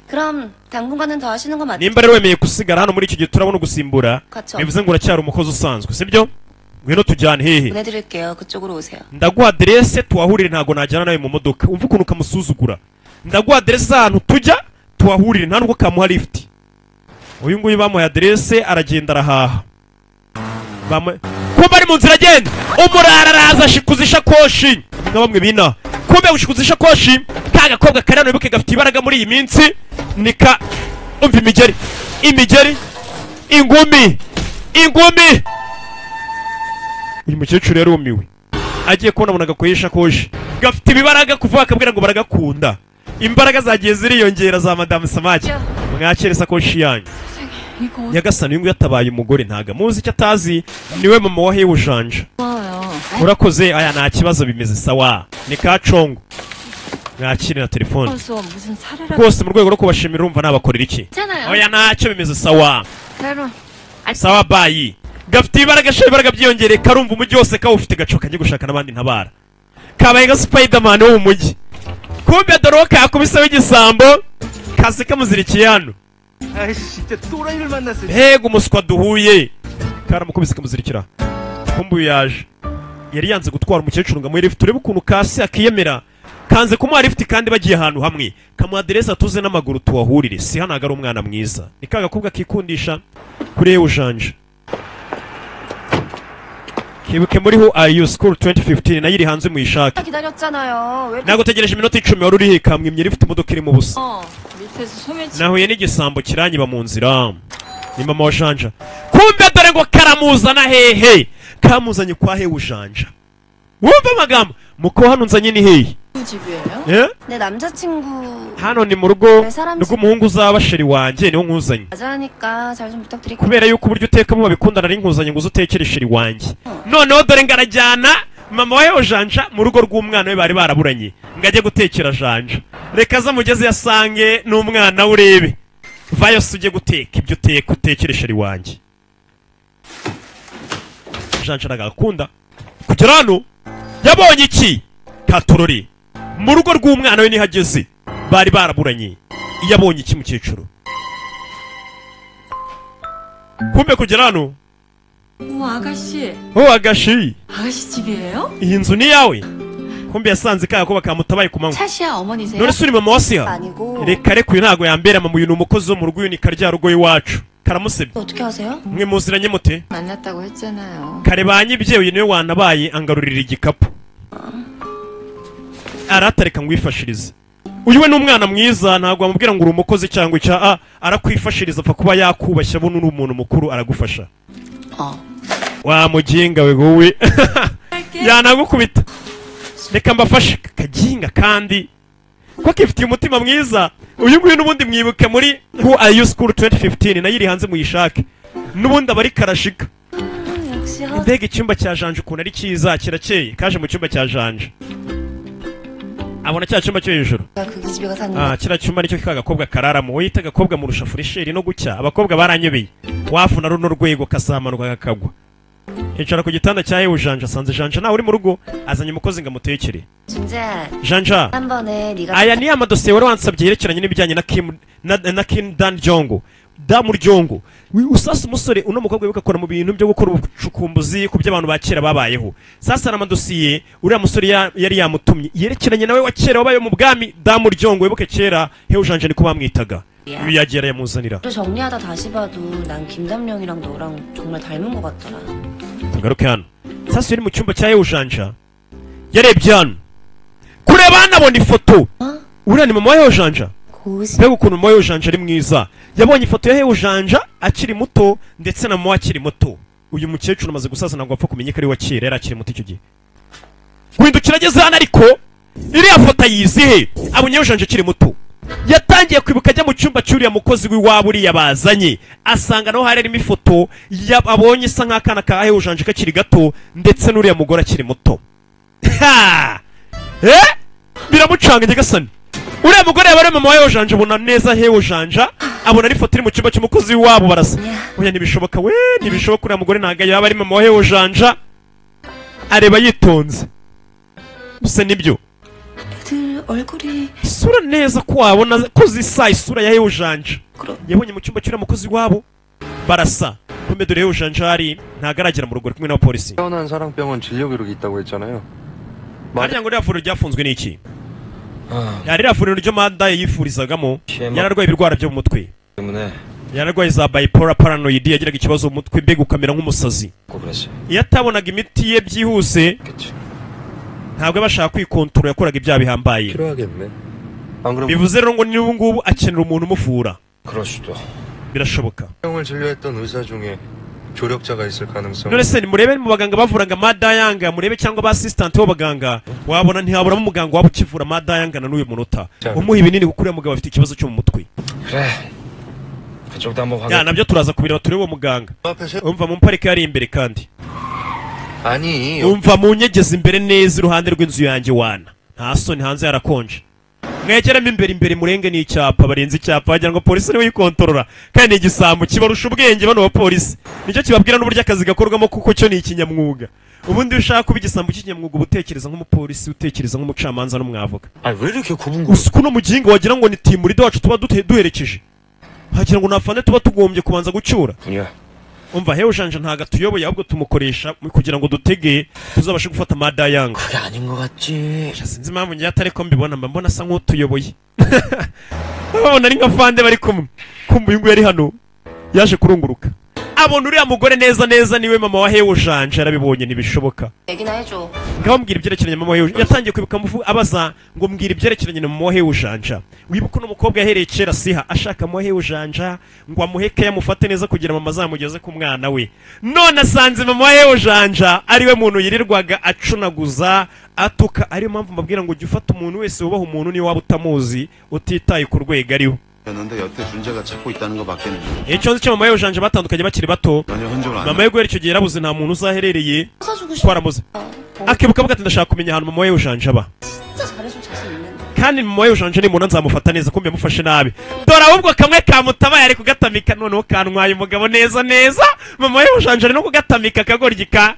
그럼 당분간은 더 하시는 거 맞죠? nimba rero wemeye gusigara hano muri iki gihe turabona ugusimbura 그쵸. bivuze ngo uracyari umukozi usanzwe sibyo ngwino tujyane hehe 보내드릴게요. 그쪽으로 오세요. ndaguha aderese tuhahurire ntabwo najyana nawe mu modoka umva ukuntu ukamusuzugura ndaguha aderese z'ahantu tujya tuhahurire nta nubwo kamuha lifuti uyu nguyu bamuhaye aderese aragenda arahaha kumbe ari mu nzira agenda umurara araza ashikuza ishakoshi nka bamwe bina kumbe gushikuza ishakoshi ka gakobwa kari hano wibuke gafite ibaraga muri iyi minsi nika umva imigeri ingumi uyu mukecuru yarumiwe agiye kubona abona agakoye ishakoshi gafite ibibaraga kuvuga akabwira ngo baragakunda imbaraga zagiye ziriyongera za madamu Samaki mwakire isakoshi yanyu nyagasani uyu nguyu yatabaye umugore ntaga muzi icyo atazi niwe mama wa Hewu Janja urakoze aya nta kibazo bimeze sawa ni kacongo mwakire na telefone rwose mu rwego rwo kubashimira urumva nabakorera iki oya ntacyo bimeze sawa sawa bayi gafite ibaraga byiyongere karumva umujyi wose kawufite gacoka njye gushaka n'abandi ntabara kabaye nka Spiderman wo mu mujyi kumbe doroka yakubiseho igisambo kazi kamuzirikiye hano hega umuswa duhuye karamukubise kamuzirikira kumbe yaje yari yanze gutwara umukecuru ngo amuhe lift urebe ukuntu kasi akiyemera kanze kumuha lift kandi bagiye ahantu hamwe kamuha aderesi atuze n'amaguru tuwahurire si hano ari umwana mwiza ni ka gakobwa kikundisha kuri Hewu Janja kibuke muri Who Are You School 2015 nayo iri hanze muyishake nagutegereje iminota 10 wari urihe kamwimye lift imodoka iri mu busa nahuye n'igisambo kiranyiba mu nzira ni mama wa Janja kumbe dore ngo karamuzana hehe kamuzanye kwa Hewu Janja wumva amagambo muko hano nzanye ni hehe 내 남자친구 hano ni mu rugo rw'umuhungu uzaba sheri wanjye niwo nkuzanye 맞으니까 잘 좀 부탁드릴게요. kubera yuko uburyo utekamo babikundana ari nkuzanye ngo uzutekere sheri wanjye noneho dore ngarajyana mama wa Hewu Janja mu rugo rw'umwana we bari baraburanye ngo ajye gutekera Janja reka aza mugeze yasange n'umwana we urebe vayo se ujye guteka ibyo uteka utekere sheri wanjye Janja aragakunda kugera hano yabonye iki katorori mu rugo rw'umwana we nihageze bari baraburanye iyo abonye iki mukecuru kumbe kugera hano 아가씨. agashi 아가씨 집이에요? iyi nzu ni yawe kumbe yasanze kagakoba kamutabaye ku manywa 차시야 어머니세요? none se uri mama wa Siya 아니고 reka reka uyu ntago yambera mama uyu ni umukozi wo mu rugo uyu ni karya rugo iwacu karamusebye 어떻게 하세요? mwe muziranye mute 만났다고 했잖아요. kare banyibye uyu niwe wanabaye angarurira igikapu aratareka ngwifashirize uyu we n'umwana mwiza ntabwo wamubwira ngo uri umukozi cyangwa icya arakwifashiriza apfa kuba yakubashya abo n'uri umuntu mukuru aragufasha wa muginga we wowe yanagukubita reka mbafashe kaginga kandi ko kifitiye umutima mwiza uyu nguyu n'ubundi mwibuke muri Who Are You School 2015 nayo iri hanze muyishake n'ubundi aba ari karashika mbega icyumba cya Janja ukuntu ari cyiza kirakeye kaje mu cyumba cya Janja abona cya cyumba cyo hejuru kiriya cyumba nicyo kagakobwa kararamo wita agakobwa murusha furesheri no gucya abakobwa baranyobeye wafuna runo rwego kasamanuka kakagwa hicara ku gitanda cya Hewu Janja asanze Janja nawe uri mu rugo azanye umukozi ngo amutekere Janja aya ni amadosiye wari wansabye yerekeranye n'ibijyanye na Kim Dan Jongo Damurjongo usasa umusore uno mukobwa bikakora mu bintu byo gukora ubucukumbuzi ku by'abantu ba kera babayeho sasa amadosiye uriya musore yari yamutumye yerekeranye nawe wa kera wabaye mu bwami Damurjongo wibuke kera Hewu Janja niko bamwitaga uyu yagera yamuzanira 정리하다 다시 봐도 난 김담령이랑 너랑 정말 닮은 것 같더라. tugaruke hano sasa uri mu cyumba cya Hewu Janja yarebye hano kureba hanabona ifoto uriya ni mama wa Hewu Janja mbega ukuntu mama wa Hewu Janja ari mwiza yabonye ifoto ya Hewu Janja akiri muto ndetse na mama akiri muto uyu mukecuru amaze gusaza ntabwo apfa kumenya ko ari wa kera yari akiri muto icyo gihe guhindukira ageze hano ariko iriya foto ayizihe abonye Hewu Janja akiri muto yatangiye kwibuka ajya mu cyumba cy'uriya mukozi w'iwabo uriya bazanye asanga naho harimo ifoto abonye isa nk'akana ka Hewu Janja kakiri gato ndetse n'uriya mugore akiri muto biramucanga nyagasani uriya mugore yaba ari mama wa Hewu Janja abona neza Hewu Janja abona ari ifoto iri mu cyumba cy'umukozi w'iwabo barasa oya ntibishoboka we ntibishoboka uriya mugore ntabwo yaba ari mama wa Hewu Janja areba yitonze gusa nibyo isura neza ko wabona ko zisa isura ya Hewu Janja yabonye mu cyumba cy'uriya mukozi wabo barasa kumbe dore Hewu Janja ari ntabwo aragera mu rugo kumwe n'abapolisi 태어난 사랑병원 진료 기록이 있다고 했잖아요. harya ngo iriya vuriro ryafunzwe n'iki iriya vuriro ryo manda yifurizagamo yararwaye ibirwara byo mu mutwe yararwaye za bipolar paranoid yagiraga ikibazo mu mutwe mbega ukamera nk'umusazi iyo atabonaga imiti ye byihuse ntabwo bashaka kwikontorora yakoraga ibyaha bihambaye bivuze rero ngo n'ubu ngubu akenera umuntu umuvura birashoboka. 형을 진료했던 의사 중에 조력자가 있을 가능성. none se murebe mu baganga bavuraga madayanga murebe cyangwa ba assistant b'abaganga wabona ntihaburamo umuganga waba ukivura madayanga na n'uyu munota umuha ibinini kuko uriya mugabo afite ikibazo cyo mu mutwe. 그래. 그쪽도 한번 ya nabyo turaza kubireba turebe uwo muganga. umva mu parike yari imbere kandi 아니. umva mu nyegezi imbere neza iruhande rw'inzu yanjye wana nta soni hanze yarakonje. mwegeremo imbere murenge n'icyapa barenze icyapa wagira ngo polisi niwe yikontorora kandi igisambo kibarusha ubwenge bano ba polisi nicyo kibabwira n'uburyo akazi gakorwamo kuko cyo ni ikinyamwuga. ubundi ushaka kuba igisambo cy'ikinyamwuga utekereza nk'umupolisi utekereza nk'umucamanza n'umwavoka. 왜 이렇게 굽은 거야? usiku no muginga wagira ngo ni timuride wacu tuba duherekeje hagira ngo nafande tuba tugombye kubanza gucyura. umva hewe ujanja ntago tuyoboye ahubwo tumukoresha kugira ngo dutege tuzabashe gufata madayanga. 그게 아닌 것 같지. sinzi impamvu ngiye atari ko mbibona mba mbona asa nk'utuyoboye. babona ari nka fande bari kumwe kumva uyu nguyu yari hano yaje kurunguruka abona uriya mugore neza niwe mama wa hewe ujanja yarabibonye ntibishoboka. 얘기나 해줘. ngaho mbwira ibyerekeranye na mama wa hewe yatangiye kwibuka abaza ngo mbwira ibyerekeranye na mama wa hewe ujanja. wibuka uno mukobwa yahereye kera siha ashaka mama wa hewe ujanja ngo amuheke yamufate neza kugira mama azamugeze ku mwana we. none asanze mama wa hewe ujanja ariwe muntu yirirwaga acunaguza atuka. ariyo mpamvu mbabwira ngo jya ufata umuntu wese wubaha umuntu niyo waba utamuzi utitaye ku rwego ariho. 였는데 여태 준재가 찾고 있다는 거 맞겠네. icyo nzi cyo mama ujanja batandukanye bakiri bato. mama we guhera icyo gihe yarabuze nta muntu uzaherereye twaramuze akibuka avuga ati ndashaka kumenya ahantu mama we ujanja aba kandi mama we ujanja nimuna nzamufata neza kumbe yamufashe nabi dore ahubwo kamwe kamutabaye ari kugatamika noneho kantwaye umugabo neza mama we ujanja ari no kugatamika akagoryi ka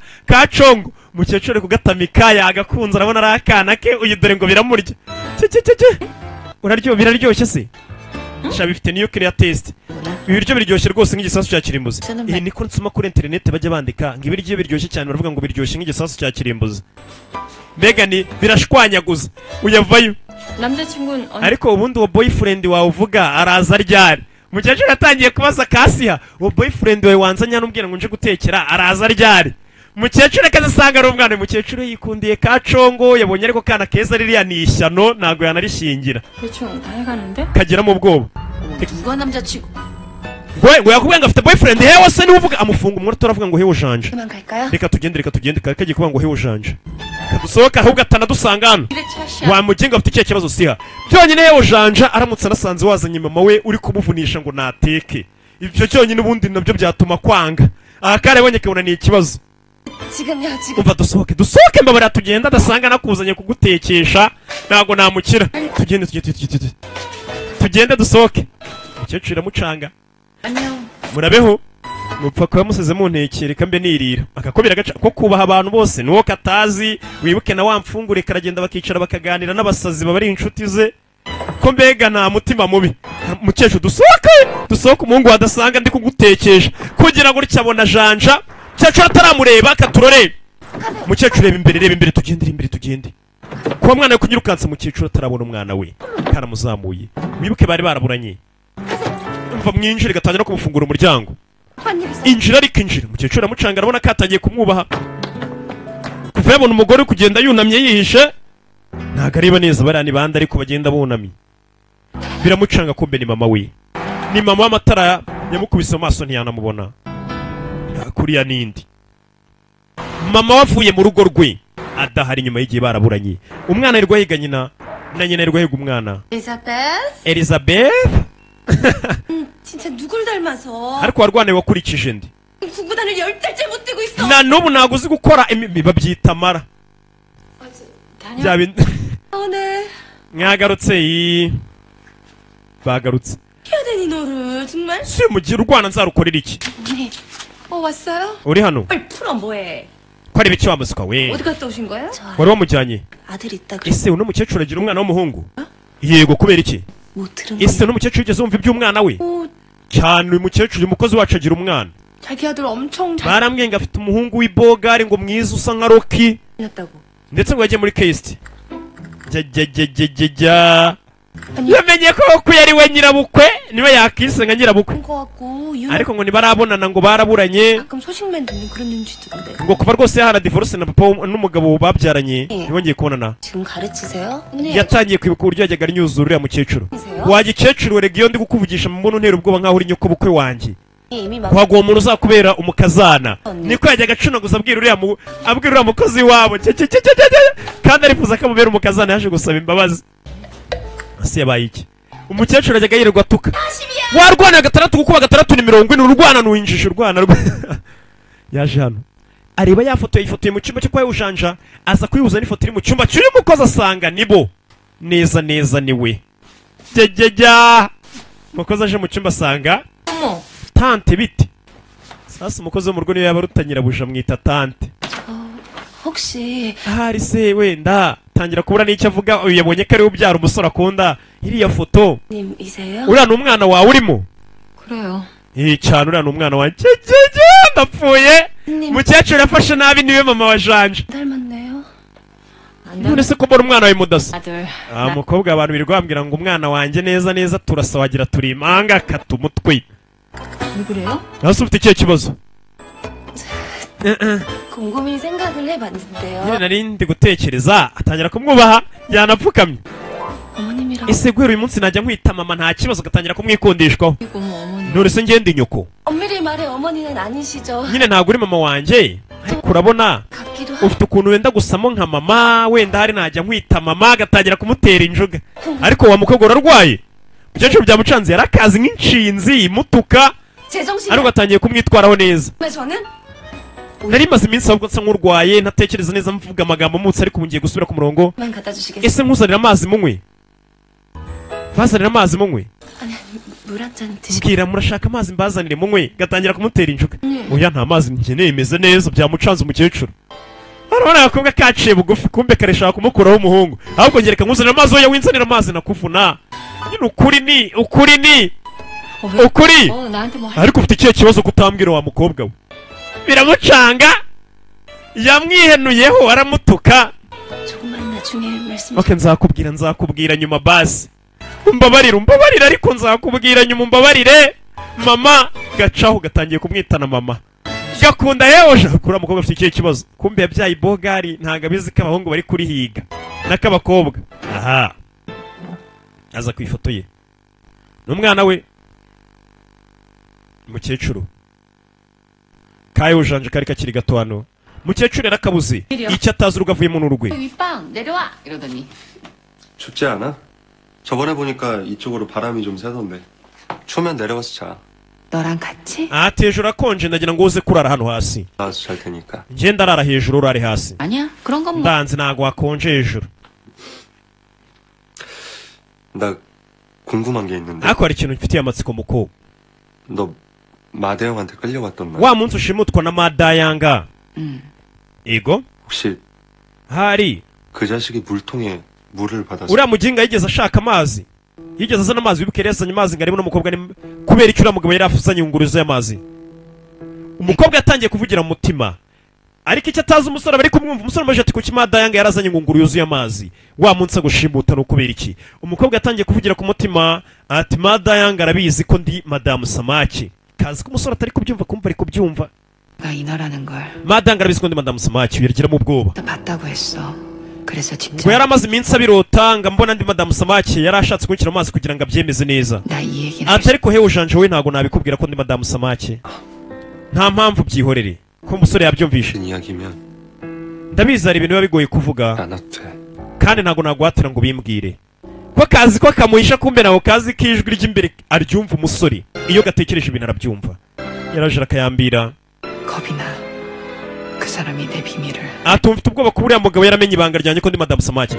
congo umukecuru ari kugatamika yagakunze arabona ari akana ke uyu dore ngo biramurya biraryoshye se sha bifite niyo clear taste. ibiryo biryoshye rwose nk'igisasu cya kirimbuzi. iyi niko nsoma kuri internet bajya bandika ngo ibiryo biryoshye cyane baravuga ngo biryoshye nk'igisasu cya kirimbuzi. mbega ni birashwanyaguza uyavayo. 남자친구는 ariko ubundi uwo boyfriend wawe uvuga araza ryari? umukecuru yatangiye kubaza kasiha uwo boyfriend wawe wanzanya n'umbwira ngo nje gutekera araza ryari? umukecuru akazasanga ari umwana. umukecuru yikundiye ka congo yabonye ariko kana keza ririya ni ishyano ntago yanarishingira kagira mu bwoba. 누가 남자친구? ngo yakubwiye ngo afite boyfriend hewe se niwe uvuga amufunga umwe turavuga ngo hewe ujanja. reka tugende kagiye kuvuga ngo hewe ujanja dusohoka ahubwo atanadusanga hano wamugenga afite ikihe kibazo siha byonyine hewe ujanja aramutse anasanze wazanye mama we uri kumuvunisha ngo nateke ibyo cyonyine ubundi nabyo byatuma kwanga aha karebonye kabona ni ikibazo. umva dusohoke mbabara tugenda adasanga nakuzanye kugutekesha ntago namukira. tugende dusohoke. umukecuru iramucanga murabeho mupfa kuba musize mu ntekere reka mbe nirira akakubira agaca ko kubaha abantu bose nuwo katazi. wibuke na wamfungure karagenda bakicara bakaganira n'abasazi baba ari inshuti ze ko mbega nta mutima mubi. umukecuru dusohoke umuhungu wadasanga ndi kugutekesha kugira ngo ryabona janja umukecuru ataramureba akaturorebe. umukecuru reba imbere tugende kuba mwana we kunyirukansa umukecuru atarabona umwana we karamuzamuye. wibuke bari baraburanye. umva mwinjire gatangira kumufungura umuryango. injira ariko injira. umukecuru aramucanga arabona ko atangiye kumwubaha kuva yabona umugore kugenda yunamye yihishe ntago areba neza bariya ni bande ariko bagenda bunamye. biramucanga kumbe ni mama we. ni mama w'amatara yamukubise mu maso ntiyanamubona. kuriya nindi mama wavuye mu rugo rwe adahari nyuma y'igihe baraburanye. umwana yirwa yiga nyina na nyina yirwa yiga umwana. Elizabeth 진짜 누굴 닮아서 ariko warwane wakurikije ndi 구구단을 10달째 못 뛰고 있어. na n'ubu ntago uzi gukora babyita mara. 네. mwagarutse bagarutse. 해야 되니 너를 정말? si mugihe urwana nzarukorera iki? 왔어요? uri hano 빨리 풀어 뭐해? ko ari biki wamusuka we? 어디 갔다 오신 거예요? wari wamujyanye? 아들 있다 그래. ese uno mukecuru agira umwana w'umuhungu? yego kubera iki? 못 들은 ese uno mukecuru ugeze wumva iby'umwana we? cyane uyu mukecuru umukozi wacu agira umwana. 자기 아들 엄청 잘 barambwiye ngo afite umuhungu w'ibogari ngo mwiza usa nka Rocky 녔다고. ndetse ngo yagiye muri KST. jya yamenye ko yari we nyirabukwe niwe yakise nka nyirabukwe ariko ngo ntibarabonana ngo baraburanye 가끔 소식만 듣는 그런 눈치던데. ngo kuva rwose yahana divorce na papa n'umugabo babyaranye ntibongeye kubonana 지금 가르치세요? yatangiye kwibuka uburyo yajyaga anyuzura uriya mukecuru wa gikecuru werega iyo ndi kukuvugisha mu mbona untera ubwoba nkaho uri nyoko bukwe wanjye kwaguha umuntu uzakubera umukazana niko yajyaga acunaguza abwira uriya mukozi wabo kandi arifuza ko amubera umukazana yaje gusaba imbabazi ase yabaye iki umukecuru yajyaga yirirwa atuka warwana 6 gukuba 6 ni 70 urwana nuwinjisha urwana yaje hano areba yafotoye mu cyumba cyo kwa Ujanja aza kwihuza n'ifoto iri mu cyumba cy'uyu mukozi asanga nibo neza niwe jejejya mukozi aje mu cyumba asanga tante biti sasa umukozi wo mu rugo niyo yaba rutanyira buja mwita tante 혹시 ahari se wenda tangira kubura n'icyo avuga uyu yabonye ko ari ubyara umusore akunda iriya foto 님이세요? uriya ni umwana wawe urimo 그래요. cyane uriya ni umwana wanjye ndapfuye umukecuru yafashe nabi niwe mama wa Janja 닮았네요. none se ko mbona umwana wawe mudasa 아들. umukobwa abantu birirwa bambwira ngo umwana wanjye neza turasa wagira turi impanga kata umutwe 왜 그래요? hasi ufite ikihe kibazo 곰곰이 생각을 해봤는데요. nyine nari ndi gutekereza atangira kumwubaha yanapfukamye 어머님이랑 ese guhera uyu munsi najya nkwita mama nta kibazo agatangira kumwikundishwaho 이거 뭐 어머니. none se ngende inyoko 엄밀히 말해 어머니는 아니시죠. nyine ntabwo uri mama wanjye ariko urabona 같기도 하고. ufite ukuntu wenda gusamo nka mama wenda hari najya nkwita mama agatangira kumutera injuga ariko wa mukobwa urarwaye umukecuru byamucanze yari akazi nk'inshinzi imutuka 제정신이 ariko atangiye kumwitwaraho neza 저는 nari maze iminsi ahubwo nsa nk'urwaye ntatekereza neza mvuga amagambo munsi ariko ngiye gusubira ku murongo 만 갖다 주시겠어요? ese nkuzanira amazi munywe bazanira amazi munywe 아니 물 한 잔 드시. mbwira murashaka amazi mbazanire munywe gatangira kumutera injuga oya nta mazi nkeneye imeze neza byamucanze umukecuru arabona agakobwa kaciye bugufi kumbe kareshaka kumukuraho umuhungu ahubwo ngereka nkuzanira amazi oya winzanira amazi nakuvuna nyine ukuri ni 나한테 뭐 ariko ufite ikihe kibazo kutambwira wa mukobwa we biramucanga yamwihenuyeho aramutuka 조금만 나중에 말씀. ok nzakubwira nyuma basi umbabarire ariko nzakubwira nyuma umbabarire mama gacaho gatangiye kumwitana mama gakunda yewe kuri umukobwa afite ikihe kibazo kumbe yabyaye bogari ntago abizi ko abahungu bari kurihiga n'akabakobwa aha aza ku ifoto ye n'umwana we umukecuru kaye Ujanja kari kakiri gato hano umukecuru yarakabuze icyo atazi urugo avuyemo n'urugwe 윗방 내려와 이러더니 춥지 않아? 저번에 보니까 이쪽으로 바람이 좀 세던데. 추우면 내려가서 자. 너랑 같이? ati hejuru akonje ndagira ngo uze kurara hano hasi 나가서 잘 테니까. njye ndarara hejuru urare hasi 아니야 그런 건 뭐. ndanze ntago wakonje hejuru 나 궁금한 게 있는데. ariko hari ikintu mfitiye amatsiko mukobwa 너 마대형한테 끌려갔던 날. wa munsi ushimutwa na madayanga ego 혹시 hari 그 자식이 물통에 물을 받아서. uriya muginga yigeze ashaka amazi yigeze azana amazi wibuke yari yazanye amazi ngo arebe n'umukobwa kubera icyo uriya mugabo yari afuzanye ingurizo y'amazi umukobwa yatangiye kuvugira mu mutima ariko icyo atazi umusore bari kumwumva umusore amaje ati kuki madayanga yarazanye ingunguru yuzuye amazi wa munsi agushimuta no kubera iki umukobwa yatangiye kuvugira ku mutima ati madayanga arabizi ko ndi madamu samaki kazi ko umusore atari kubyumva kumva ari kubyumva 나 인어라는 걸 madayanga arabizi ko ndi madamu samaki yagiramo ubwoba 봤다고 했어. 그래서 직접 ngo yari amaze iminsi abirota ngo mbona ndi madamu samaki yari ashatse kunshyira amazi kugira ngo abyemeze neza 나 이 얘기는 ati ariko hewe Ujanja we ntabwo nabikubwira ko ndi madamu samaki nta mpamvu byihorere ko umusore yabyumvishe 이야기면 ndabizi hari ibintu biba bigoye kuvuga 안 돼. kandi ntabwo naguhatira ngo bimbwire ko kazi ko kamuhisha kumbe nawe kazi ko ijwi ry'imbere aryumva umusore iyo gatekereje ibintu arabyumva yaraje akayambira 겁이 나. 그 사람이 내 비밀을. atumfite ubwoba ko uriya mugabo yaramenye ibanga ryanjye ko ndi madamu samaki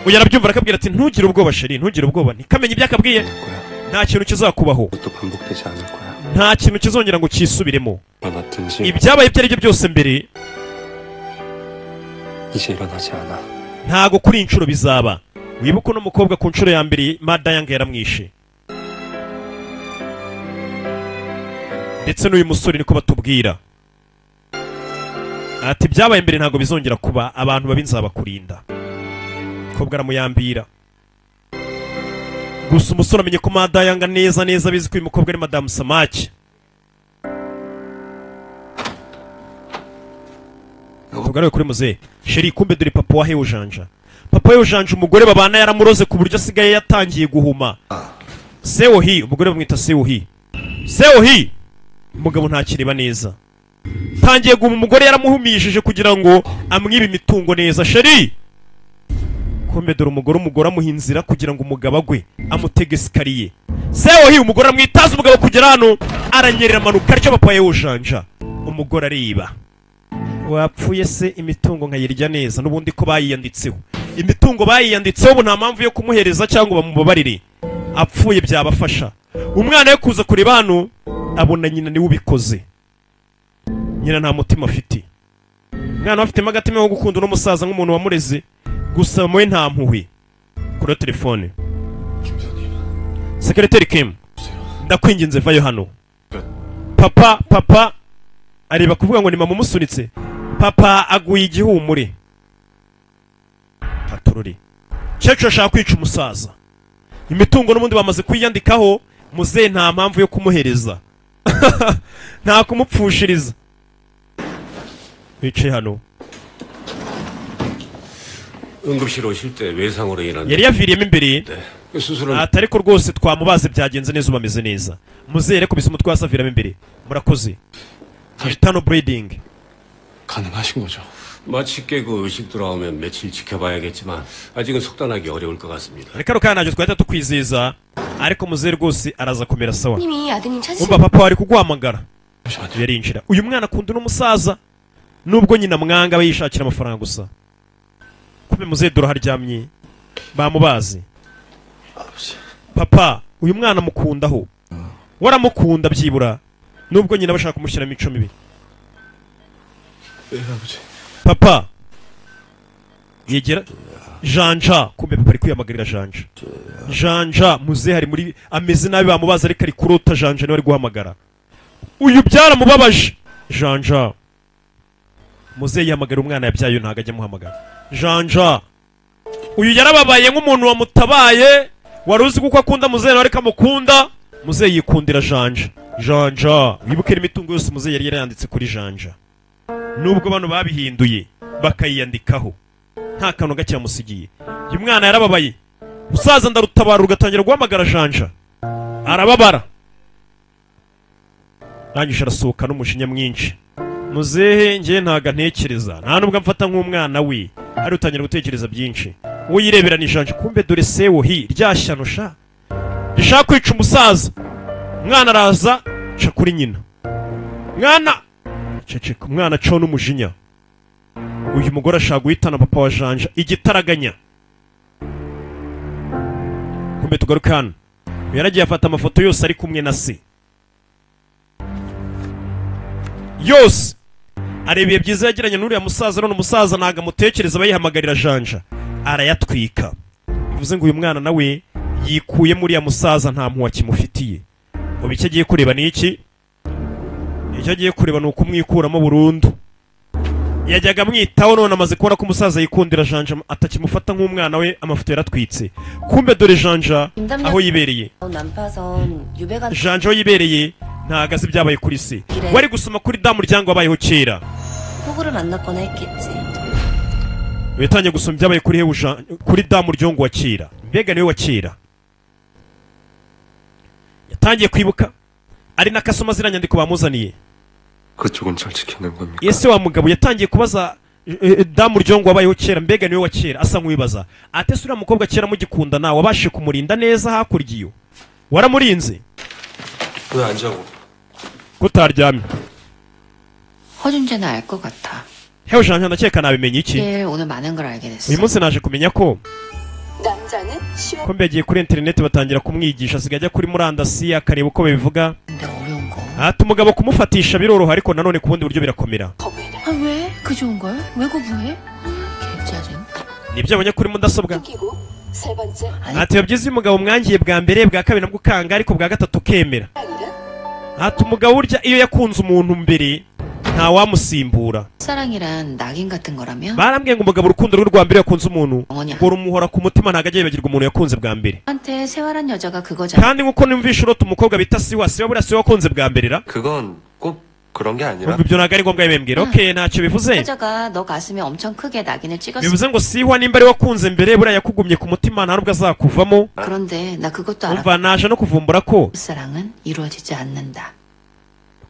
uyu arabyumva arakabwira ati ntugire ubwoba sheri ntugire ubwoba ntikamenye ibyo akabwiye nta kintu kizakubaho 또 반복되지 않을 거야. nta kintu kizongera ngo cyisubiremo 일어났든지 ibyabaye ibyo ari byo byose mbere 이제 일어나지 않아. ntago kuri iyi nshuro bizaba wibuke uno mukobwa ku nshuro ya mbere madayanga yaramwishe ndetse n'uyu musore niko batubwira ati ibyabaye mbere ntago bizongera kuba abantu babi nzabakurinda mukobwa aramuyambira gusa umusore amenye ko madayanga neza neza abizi ko uyu mukobwa ari madamu Samaki. tugaruke kuri muzehe. Sheri kumbe dore papa wa Heujanja. Papa wa Heujanja umugore babana yaramuroze ku buryo asigaye yatangiye guhuma. Seohi umugore bamwita Seohi. Seohi umugabo ntakiriba neza. Tangiye guhuma umugore yaramuhumishije kugira ngo amwibe imitungo neza. Sheri kumbe dore umugore amuhinzira kugira ngo umugabo agwe amutege sikariye. Seohi umugore amwitaza umugabo kugera hano aranyerera amanuka aricyo papa wa Heujanja. Umugore ariba. Wapfuye se imitungo nkayirya neza n'ubundi ko bayiyanditseho. Imitungo bayiyanditseho ubu nta mpamvu yo kumuhereza cyangwa bamubabarire. Apfuye byabafasha. Umwana yo kuza kureba hano abona nyina niwe ubikoze. Nyina nta mutima afite. Umwana afite magatima yo gukunda no musaza nk'umuntu wamureze gusa mwe nta mpuhwe. Kuri telefone. Secretary Kim. Ndakwinginze vayo hano. Papa areba kuvuga ngo ni mama umusunitse. Papa aguye igihumure. Patururi. Cyeco ashaka kwica umusaza. Imitungo n'ubundi bamaze kwiyandikaho, muzehe nta mpamvu yo kumuhereza. Nta kumupfushiriza. Wicaye hano. 응급실 오실 때 외상으로 인한 yari yaviriyemo imbere. Atari ko rwose twamubaze byagenze neza ubameze neza. Muzehe reko bisuma twasaviramo imbere. Murakoze. Internal bleeding. 가능하신 거죠? 마치 깨고 의식 돌아오면 며칠 지켜봐야겠지만 아직은 속단하기 어려울 것 같습니다. Reka rukana naje twahita tukwiziza ariko muzehe rwose araza kumera sawa. 님이 아드님 찾으시. Umva papa wari kuguhamagara. Yarinjira. Uyu mwana akunda n'umusaza nubwo nyina mwanga bayishakira amafaranga gusa. Kumbe muzehe dore haryamye bamubazi. Papa uyu mwana mukundaho. Waramukunda byibura nubwo nyina bashaka kumushyira mico mibi. Papa yegera Janja kumbe papa ari kwiyamagarira Janja. Janja muzehe hari muri ameze nabi bamubaza ariko ari kurota Janja niwe ari guhamagara. Uyu byaramubabaje. Janja muzehe yamagara umwana yabyaye ntago ajya muhamagara. Janja uyu yarababaye nk'umuntu wamutabaye waruzi kuko akunda muzehe ariko amukunda. Muzehe yikundira Janja. Janja wibuke imitungo yose muzehe yari yaranditse kuri Janja. Nubwo bano babihinduye bakayiyandikaho nta kantu gake yamusigiye. Uyu mwana yarababaye. Musaza ndarutabara ugatangira guhamagara Janja. Arababara. Nangije arasohoka n'umujinya mwinshi. Muzehe ngiye ntaga ntekereza. Nta nubwo amfata nk'umwana we. Ari utangira gutekereza byinshi. Uwo yirebera ni Janja. Kumbe dore Seohi ryashyano sha. Rishaka kwica umusaza. Mwana araza ca kuri nyina. Mwana ceceka umwana cyo n'umujinya. Uyu mugore ashaka guhitana papa wa Janja igitaraganya. Kumbe tugaruka hano. Yaragiye afata amafoto yose ari kumwe na se. Yose arebiye byiza yagiranye n'uriya musaza none umusaza naga amutekereza bayihamagarira Janja. Arayatwika. Bivuze ngo uyu mwana nawe yikuye muri ya musaza nta mpuwa kimufitiye. Ubu icyo agiye kureba ni iki? Icyo agiye kureba ni ukumwikuramo burundu. Yajyaga amwitaho none amaze kubona ko umusaza yikundira Janja atakimufata nk'umwana we amafoto yaratwitse. Kumbe dore Janja aho yibereye. Janja aho yibereye ntago azi ibyabaye kuri se. Wari gusoma kuri da muryango wabayeho kera. Wetangiye gusoma ibyabaye kuri da muryango wa kera. Mbega niwe wa kera. Yatangiye kwibuka ari nakasoma zira nyandiko bamuzaniye. 그쪽은 잘 지켜낸 겁니까? Ese wa mugabo yatangiye kubaza damu ryongo wabayeho kera mbega niwe wa kera asa nk'uwibaza. Ate sura mukobwa kera mugikundana wabashe kumurinda neza hakurya iyo. Waramurinze? 왜 안 자고? Kutaryamye. 허준재는 알 것 같아. Heujanja ndakeka nabimenye iki? 오늘 많은 걸 알게 됐어. Uyu munsi naje kumenya ko 남자는 시원. ko mbegiye kuri internet batangira kumwigisha asigaye ajya kuri murandasi akareba uko bivuga. Ati umugabo kumufatisha biroroha ariko nanone ku bundi buryo birakomera. 아 왜? 그 좋은 걸? 왜 거부해? 개짜증. Nibyo abonye kuri mudasobwa. 세 번째. Ati yabyize umugabo mwangiye bwa mbere bwa kabiri nabwo kanga ariko bwa gatatu kemera. Ati umugabo urya iyo yakunze umuntu mbere nta wamusimbura. 사랑이란 낙인 같은 거라며? barambwiye ngo umugabo urukundo rwe rwa mbere yakunze umuntu ngo rumuhora ku mutima ntago ajya yibagirwa umuntu yakunze bwa mbere. 한테 세월한 여자가 그거잖아. kandi nkuko numvishe urota umukobwa bita siwa buriya siwa wakunze bwa mbere ra. 그건 꼭 그런 게 아니라. ibyo ntago ari ngombwa yibembwira. okay ntacyo bivuze. 여자가 너 가슴에 엄청 크게 낙인을 찍었어. bivuze ngo siwa nimba ari wakunze mbere buriya yakugumye ku mutima nta nubwo azakuvamo. 그런데 나 그것도 알아. umva naje no kuvumbura ko 사랑은 이루어지지 않는다.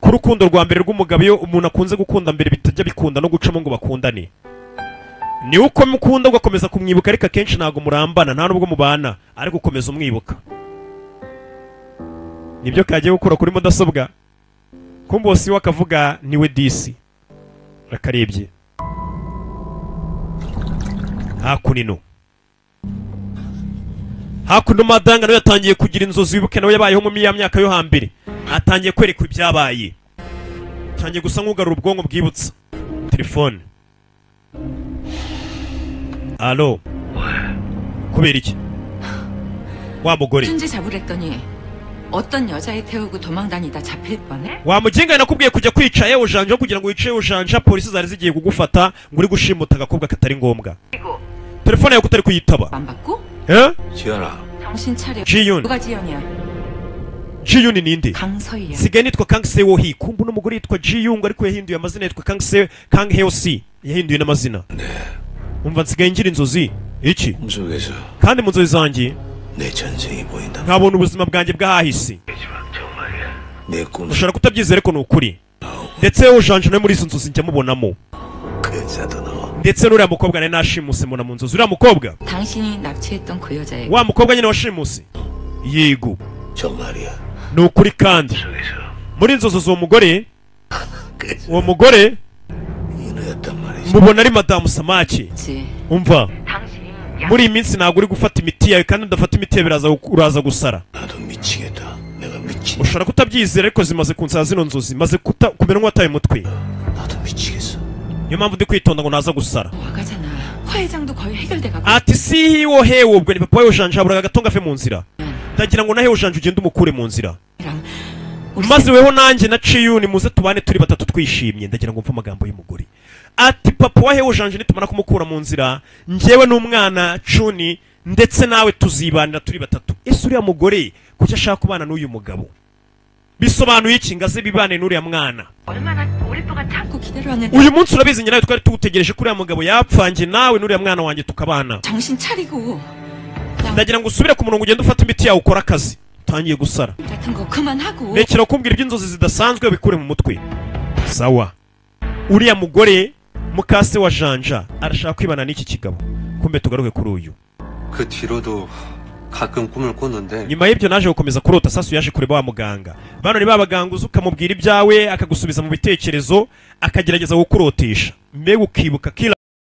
ku rukundo rwa mbere rw'umugabo iyo umuntu akunze gukunda mbere bitajya bikunda no gucamo ngo bakundane. ni uko mukunda ugakomeza kumwibuka ariko akenshi ntabwo murambana nta nubwo mubana ariko ukomeza umwibuka. nibyo kagiye gukora kuri mudasobwa kumbe uwo siwe akavuga niwe disi. rakarebye hakunino madanga nawe yatangiye kugira inzozi wibuke nawe yabayeho mu myaka yo hambere atangiye kwerekwa ibyabaye atangiye gusa nk'ugarura ubwonko bwibutsa telefone. alo kubera iki wa mugore 춘지 잡으랬더니 어떤 여자애 태우고 도망다니다 잡힐 뻔해? wa muginga nakubwiye kujya kwica yewe ujanja kugira ngo wice ujanja polisi zari zigiye kugufata ngo uri gushimuta agakobwa katari ngombwa. telefone yawe kutari kuyitaba. 안 받고? 예? 지연아. 정신 차려. 지윤. 누가 지연이야? 지윤이 ninde? 강서희야. sigaye nitwa Kangsewohi kumbe n'umugore yitwa Jiyung ariko yahinduye amazina yitwa Kangheosi yahinduye n'amazina. umva nsigaye ngira inzozi iki 꿈속에서 kandi mu nzozi zanjye 내 전생이 보인다. nkabona ubuzima bwanjye bwahahise. 내 꿈. ushobora kutabyizera ko ni ukuri ndetse ujanje nawe muri izo nzozi njya mubonamo ndetse n'uriya mukobwa nari nashimuse mbona mu nzozi uriya mukobwa 당신이 납치했던 그 여자애. wa mukobwa nyine washimuse yego 정말이야. ni ukuri kandi muri inzozi z'uwo mugore uwo mugore mubona ari madamu Samaki. umva muri iyi minsi ntabwo uri gufata imiti yawe kandi udafata imiti yawe uraza gusara. ushobora kutabyizera ariko zimaze kunsaba zino nzozi maze kumera nk'uwataye umutwe. niyo mpamvu ndi kwitonda ngo naza gusara. 와가잖아. 화해장도 거의 해결돼가고. ati si wo hewe ubwo ni papa we ujanje haburaga agatonga ave mu nzira ndagira ngo nahe ujanje ugende umukure mu nzira maze weho nanjye na Ciyuni muze tubane turi batatu twishimye ndagira ngo mve amagambo y'umugore. ati papa wa hewe ujanje nitumara kumukura mu nzira njyewe n'umwana Cuni ndetse nawe tuzibanira turi batatu. ese uriya mugore kuki ashaka kubana n'uyu mugabo bisobanuye iki ngaze bibane n'uriya mwana? uyu munsi urabizi nawe twari tugutegereje ko uriya mugabo yapfange nawe n'uriya mwana wanjye tukabana. 정신 차리고. ndagira ngo usubire ku murongo ugende ufata imiti yawe ukora akazi utangiye gusara. 같은 거 그만하고. rekera kumbwira iby'inzozi zidasanzwe bikure mu mutwe. sawa uriya mugore mukase wa Janja arashaka kwibana n'iki kigabo kumbe tugaruke kuri uyu. 그 뒤로도 가끔 꿈을 꿨는데 nyuma y'ibyo naje gukomeza kurota Sasu yaje kureba wa muganga. bano ni babaganga uzi ukamubwira ibyawe akagusubiza mu bitekerezo akagerageza kukurotesha mbega ukibuka kila